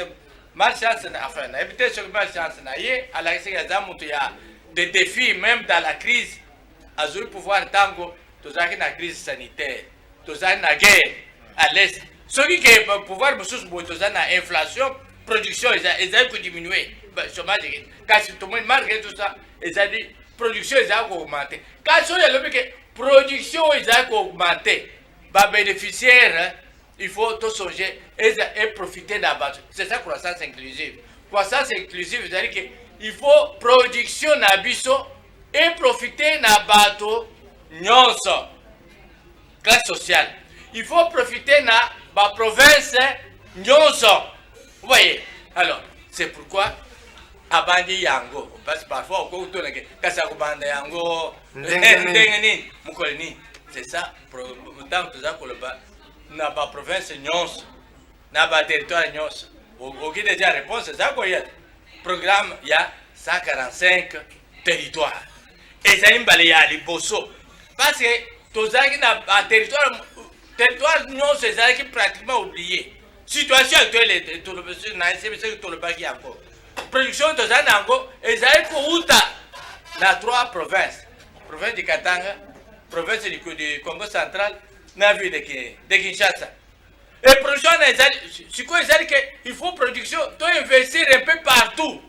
malchance, enfin, éviter ce malchance, à la il y a des défis, même dans la crise, à ce pouvoir tango, tout ça qui est la crise sanitaire, tout ça qui est la guerre à l'Est. Ceux qui ont pouvoir, tout ça l'inflation, production, ils ont diminué. Chômage, quand tout le monde marque tout ça, ils ont dit, production, ils ont augmenté. Quand il y a le production, ils ont augmenté. Bénéficiaires, il faut tout songer et profiter de la base. C'est ça, croissance inclusive. Croissance inclusive, c'est-à-dire qu'il faut production na biso et profiter na bateau nyonso. Classe sociale. Il faut profiter na ba province nyonso. Vous voyez? Alors, c'est pourquoi abandi yango. Parce que parfois, on peut dire que kasakubanda yango, ndengeni, mukoleni. C'est ça, tant que ça, na ba province nyonso, na ba territoire nyonso. Au guide déjà réponse, c'est ça qu'il y a. Programme, il y a 145 territoires. Et ça, il y a les bosso. Parce que tout ça qui n'a pas territoire nyonso, c'est ça qui est pratiquement oublié. Situation actuelle, tout le bagage encore. Production de ça, et ça est pour Outa, dans 3 provinces. Province de Katanga, province du Congo central, la ville de Kinshasa. Et production, c'est quoi? Il faut production, doit investir un peu partout,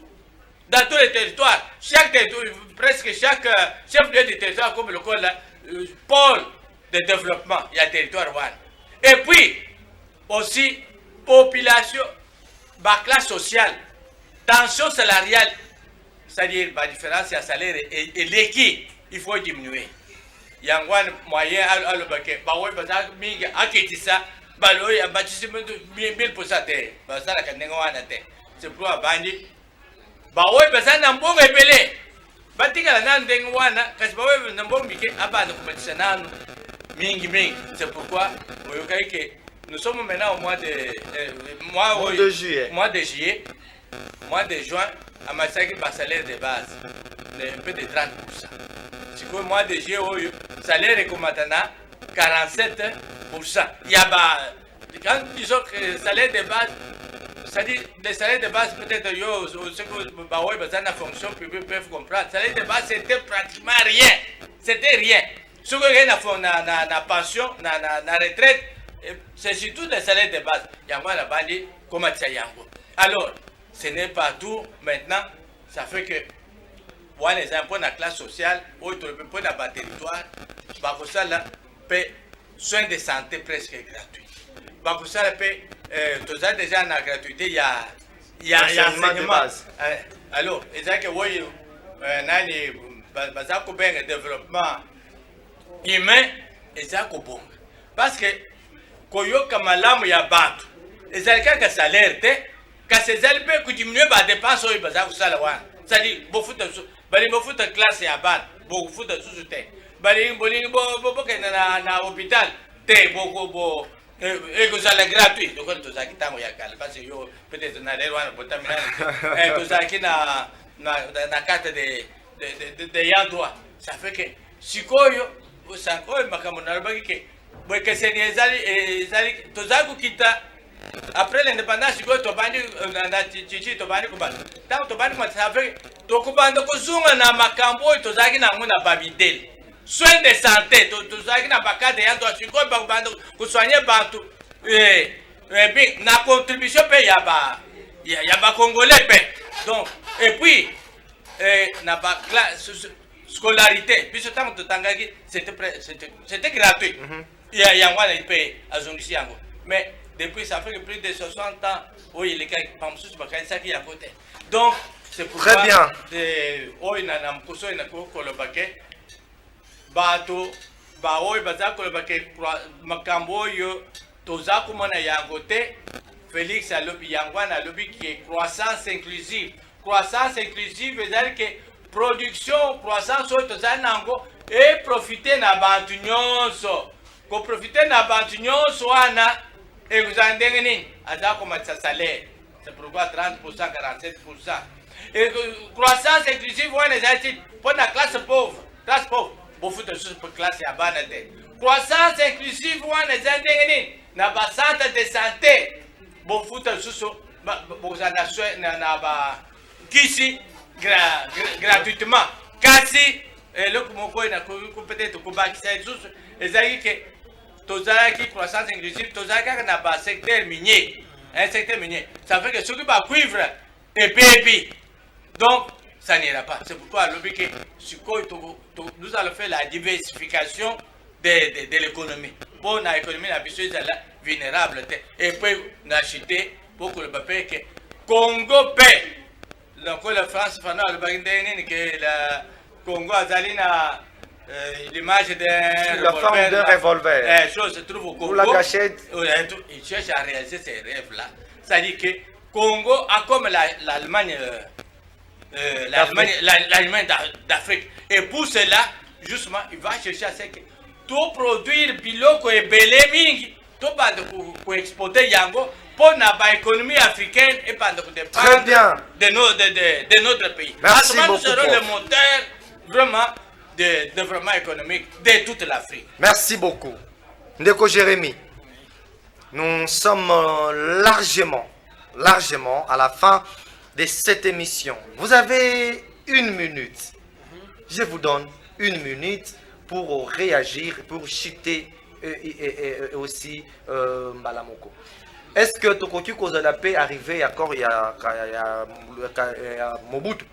dans tous les territoires. Chaque territoire, presque chaque chef-lieu de territoire, comme le pôle de développement, il y a territoire one. Et puis, aussi, population, classe sociale, tension salariale, c'est-à-dire la différence de salaire et l'équipe, il faut diminuer. Il y a un moyen à le baquet. C'est pour abandi. Baoui besan nambo rebelle. Batika nan dengwana, kasbaoui nambo mike abana kumatisana mingi. C'est pourquoi nous sommes maintenant au mois de juillet. Mois de juin, à Massaki, le salaire de base, un peu de 30%. C'est que le mois de juillet, le salaire est comme maintenant 47%. Il y a quand disons que le salaire de base, c'est-à-dire le salaire de base, peut-être ce que la fonction publique peuvent comprendre. Le salaire de base, c'était pratiquement rien. C'était rien. Ce que rien na pension, na retraite, c'est surtout le salaire de base. Il y a la bande comme Tsayango. Alors, ce n'est pas tout. Maintenant, ça fait que les impôts dans la classe sociale, ou les impôts dans le territoire, ça paie soins de santé presque gratuits. Ça paie tout ça déjà dans la gratuité, il y a l'enseignement. Alors, il y a que le développement humain, il y a que bon. Parce que koyoka malamu ya bantu ezalika ka salaire te ka sezali pe kudiminuer ba dépense oyo baza kusala wana c'est-à-dire bali bofuta classe ya bantu bofuta susu te bali bolingi bokenda na hôpital te bo ekozala gratuit donc tozalaki ntango ya kala parce que yo peut-être na lelo wana botamina tozalaki na carte de yandwa ça fait que sikoyo sankoyo makambo nalobaki ke après l'indépendance, tu vas tobandi kubanda. Tant tobandi ça fait tokubanda kozunga na makambo tozaki na ngona babidel. Soins de santé, tozaki na bakade ya to siko bakubanda kusoigner bantu. Bien na contribution pe ya ba congolais pe. Donc et puis na ba scolarité, puis ce temps tangaki c'était gratuit. Il y a un pays à Zongishiango. Mais depuis ça fait plus de 60 ans, oui, les gars qui ça qui est à côté. Donc, c'est pour ça que oui, na mkuso ina le baquet. Bato, baoi bazako le baquet makambo yo tozaku mona yangote. Félix a lobby yangwana lobby qui est croissance inclusive. Croissance inclusive veut dire que production, croissance tozanango et profiter na bantu nyonso. Ko profiter na bantu nyonso wana et vous en dengeni azako matsa salaire. C'est pourquoi 30%, 47%. Et croissance inclusive wana zati pour la classe pauvre, bofuta sous pour classe ya bana te. Croissance inclusive wana zati dengeni na ba centre de santé bofuta sous kisi gratuitement kasi eloko moko nakoki peut-être kobakisa lisusu ezalaki ke tozalaki croissance inclusive tozalaki na basecteur minier un secteur minier ça fait que soki bacuivre epebi donc ça n'ira pas. C'est pourquoi nous allons faire la diversification de l'économie. Pour l'économie, la est vulnérable. Et puis, nous acheter pour que le papier que Congo paie. Donc, la France, que le Congo a l'image la forme d'un revolver. Chose se trouve au Congo. Pour la gâchette. Il cherche à réaliser ces rêves-là. C'est-à-dire que Congo a comme l'Allemagne. L'Allemagne d'Afrique. Et pour cela, justement, il va chercher à ce que tout produire biloko et belé mingi, tout pour exporter yango pour l'économie africaine et pas de dépendre de notre pays. Merci beaucoup. Nous serons le moteur vraiment de développement économique de toute l'Afrique. Merci beaucoup. Ndeko Jérémy, nous sommes largement à la fin de cette émission. Vous avez 1 minute. Je vous donne 1 minute pour réagir, pour chuter et aussi Mbalamoko. Est-ce que Tokoki Kozala peut arriver encore il y a Mobutu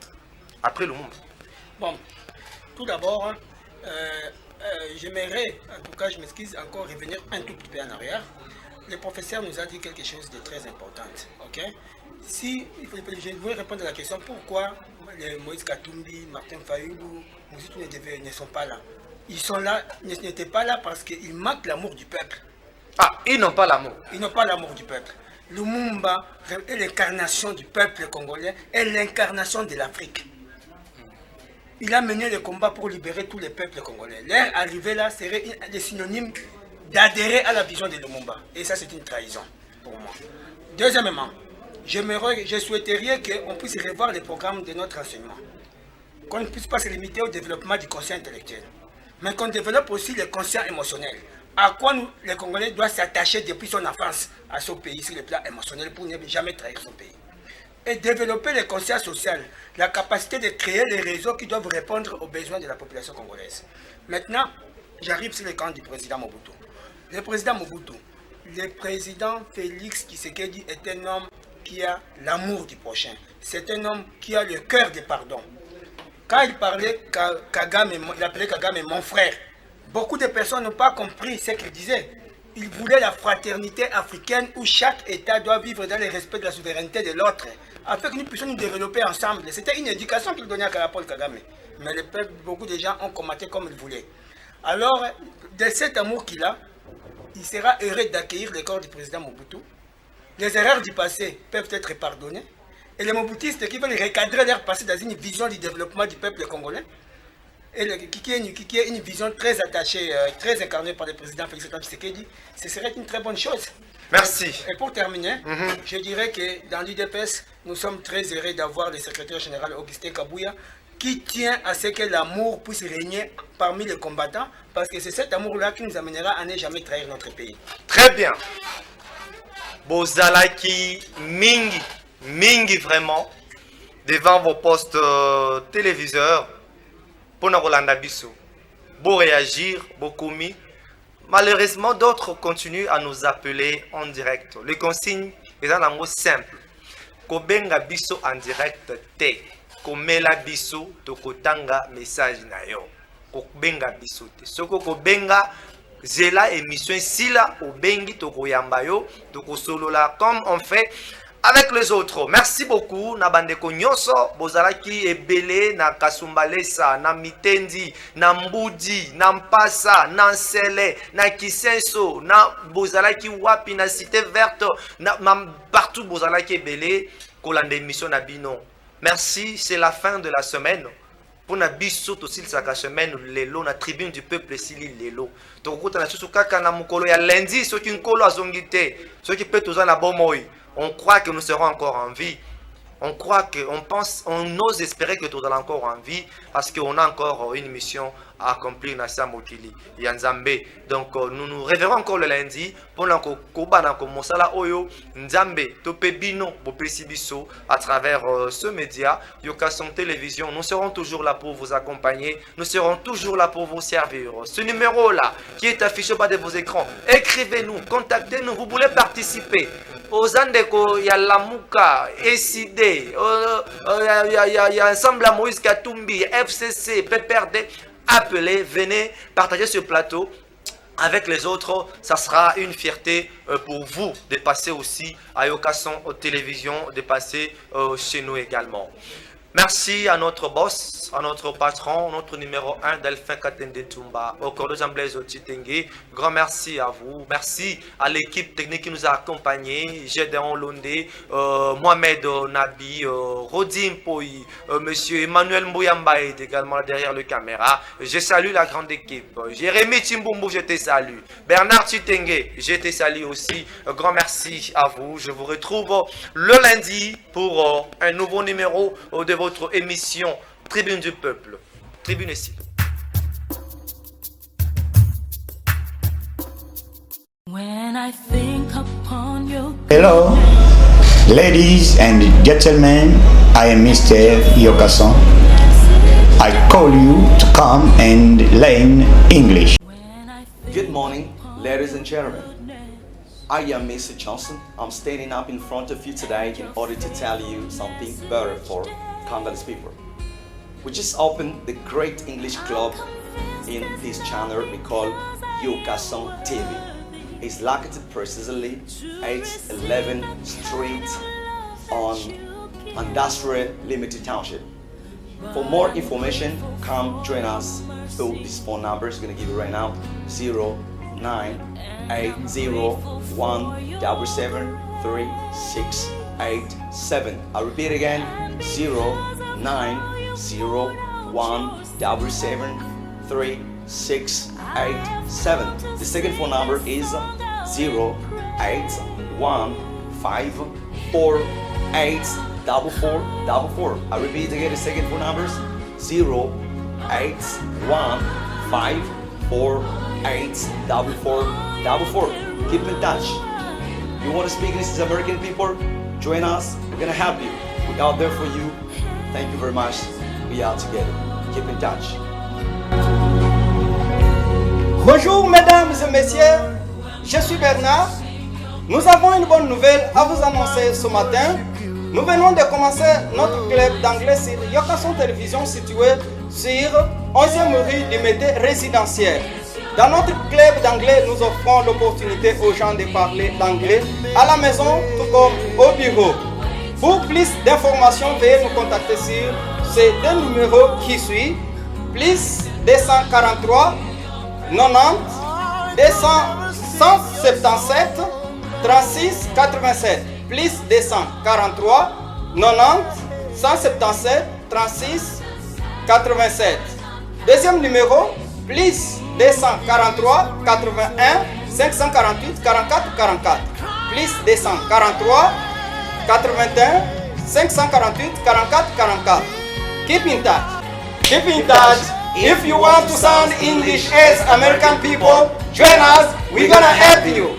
après le monde? Bon, tout d'abord, j'aimerais, en tout cas je m'excuse, encore revenir un tout petit peu en arrière. Le professeur nous a dit quelque chose de très important. Ok? Si je voulais répondre à la question pourquoi Moïse Katumbi, Martin Fayulu, Moussitou ne sont pas là. Ils sont là, n'étaient pas là parce qu'ils manquent l'amour du peuple. Ah, ils n'ont pas l'amour. Ils n'ont pas l'amour du peuple. Lumumba est l'incarnation du peuple congolais, est l'incarnation de l'Afrique. Il a mené le combat pour libérer tous les peuples congolais. Leur arrivée là serait le synonyme d'adhérer à la vision de Lumumba. Et ça, c'est une trahison pour moi. Deuxièmement, je souhaiterais qu'on puisse revoir les programmes de notre enseignement. Qu'on ne puisse pas se limiter au développement du conscient intellectuel, mais qu'on développe aussi le conscient émotionnel. À quoi nous, les Congolais, doivent s'attacher depuis son enfance à son pays sur le plan émotionnel pour ne jamais trahir son pays. Et développer le conscient social, la capacité de créer les réseaux qui doivent répondre aux besoins de la population congolaise. Maintenant, j'arrive sur le camp du président Mobutu. Le président Mobutu, le président Félix Tshisekedi est un homme qui a l'amour du prochain. C'est un homme qui a le cœur de pardon. Quand il parlait Kagame, il appelait Kagame mon frère. Beaucoup de personnes n'ont pas compris ce qu'il disait. Il voulait la fraternité africaine où chaque État doit vivre dans le respect de la souveraineté de l'autre, afin que nous puissions nous développer ensemble. C'était une éducation qu'il donnait à Paul Kagame. Mais le peuple, beaucoup de gens ont combattu comme ils voulaient. Alors, de cet amour qu'il a, il sera heureux d'accueillir le corps du président Mobutu. Les erreurs du passé peuvent être pardonnées. Et les Mobutistes qui veulent recadrer leur passé dans une vision du développement du peuple congolais, et qui est une vision très attachée, très incarnée par le président Félix Tshisekedi, ce serait une très bonne chose. Merci. Et pour terminer, je dirais que dans l'UDPS, nous sommes très heureux d'avoir le secrétaire général Augustin Kabouya, qui tient à ce que l'amour puisse régner parmi les combattants, parce que c'est cet amour-là qui nous amènera à ne jamais trahir notre pays. Très bien. Bozalaki mingi vraiment devant vos postes téléviseurs pour nous Rolanda Bissou. Beau réagir, beaucoup mis. Malheureusement, d'autres continuent à nous appeler en direct. Les consignes est un mot simple. Kobenga Bissou en direct te. Komela Bissou tokotanga message na yo. Kobenga Bissou te. Soko kobenga zela émission sila obengi tokoyamba yo tokosolola comme on fait avec les autres. Merci beaucoup na bandeko nyonso bozalaki ebele na Kasumbalesa, na Mitendi, na Mbudi, na Mpasa, na Nsele, na Kisenso, na bozalaki wapi na Cité Verte, na partout bozalaki ebele kolanda émission na bino. Merci, c'est la fin de la semaine. Pour na biso to sil saka semaine lelo na tribune du peuple sili lelo. To kota na susu kaka na mukolo ya lundi soki nkolo azongite, soki pe toza na bomoi. On croit que nous serons encore en vie. On croit on ose espérer que tout est encore en vie parce qu'on a encore une mission à accomplir dans sa mokili Yanzambe. Donc nous nous révérons encore le lundi pour mosala oyo Nzambe tope bino bopesibiso à travers ce média Yokason Télévision. Nous serons toujours là pour vous accompagner, nous serons toujours là pour vous servir. Ce numéro là qui est affiché au bas de vos écrans, écrivez-nous, contactez-nous, vous voulez participer. Aux Andeko, il y a Lamuka, SID, il y a Ensemble à Moïse Katumbi, FCC, PPRD. Appelez, venez partager ce plateau avec les autres. Ça sera une fierté pour vous de passer aussi à Yokason Télévision, de passer chez nous également. Merci à notre boss, à notre patron, notre numéro 1, Delphin Katende Tumba, au corps de Jean-Blaise Otitengue. Grand merci à vous. Merci à l'équipe technique qui nous a accompagnés. Gédéon Londé, Mohamed Nabi, Rodim Poyi, monsieur Emmanuel Mbouyamba est également derrière le caméra. Je salue la grande équipe. Jérémy Timbumbu, je te salue. Bernard Titengue, je te salue aussi. Grand merci à vous. Je vous retrouve le lundi pour un nouveau numéro de votre émission Tribune du Peuple. Tribune ici. Hello, ladies and gentlemen, I am Mr. Yokason. I call you to come and learn English. Good morning, ladies and gentlemen. I am Mr. Johnson. I'm standing up in front of you today in order to tell you something better for Congolese people. We just opened the Great English Club in this channel we call Yokason TV. It's located precisely 811 Street on Industrial Limited Township. For more information, come join us through this phone number. It's going to give you right now 0980177367. I'll repeat again 0901773687. The second phone number is 08154844444. I repeat again, the second phone number is 08154844444. Keep in touch. You want to speak English as American people? Join us. We're gonna help you. We're out there for you. Thank you very much. We are together. Keep in touch. Bonjour mesdames et messieurs, je suis Bernard. Nous avons une bonne nouvelle à vous annoncer ce matin. Nous venons de commencer notre club d'anglais sur Yokason Télévision situé sur 11e rue du Médé résidentiel. Dans notre club d'anglais, nous offrons l'opportunité aux gens de parler d'anglais à la maison tout comme au bureau. Pour plus d'informations, veuillez nous contacter sur ces deux numéros qui suivent. Plus 243 90 177 36 87. Plus 243 90 177 36 87. Deuxième numéro, plus 243 81 548 44 44. Plus 243 81 548 44 44. Keep in touch. Keep in touch. If you want to sound English as American people, join us. We're gonna help you.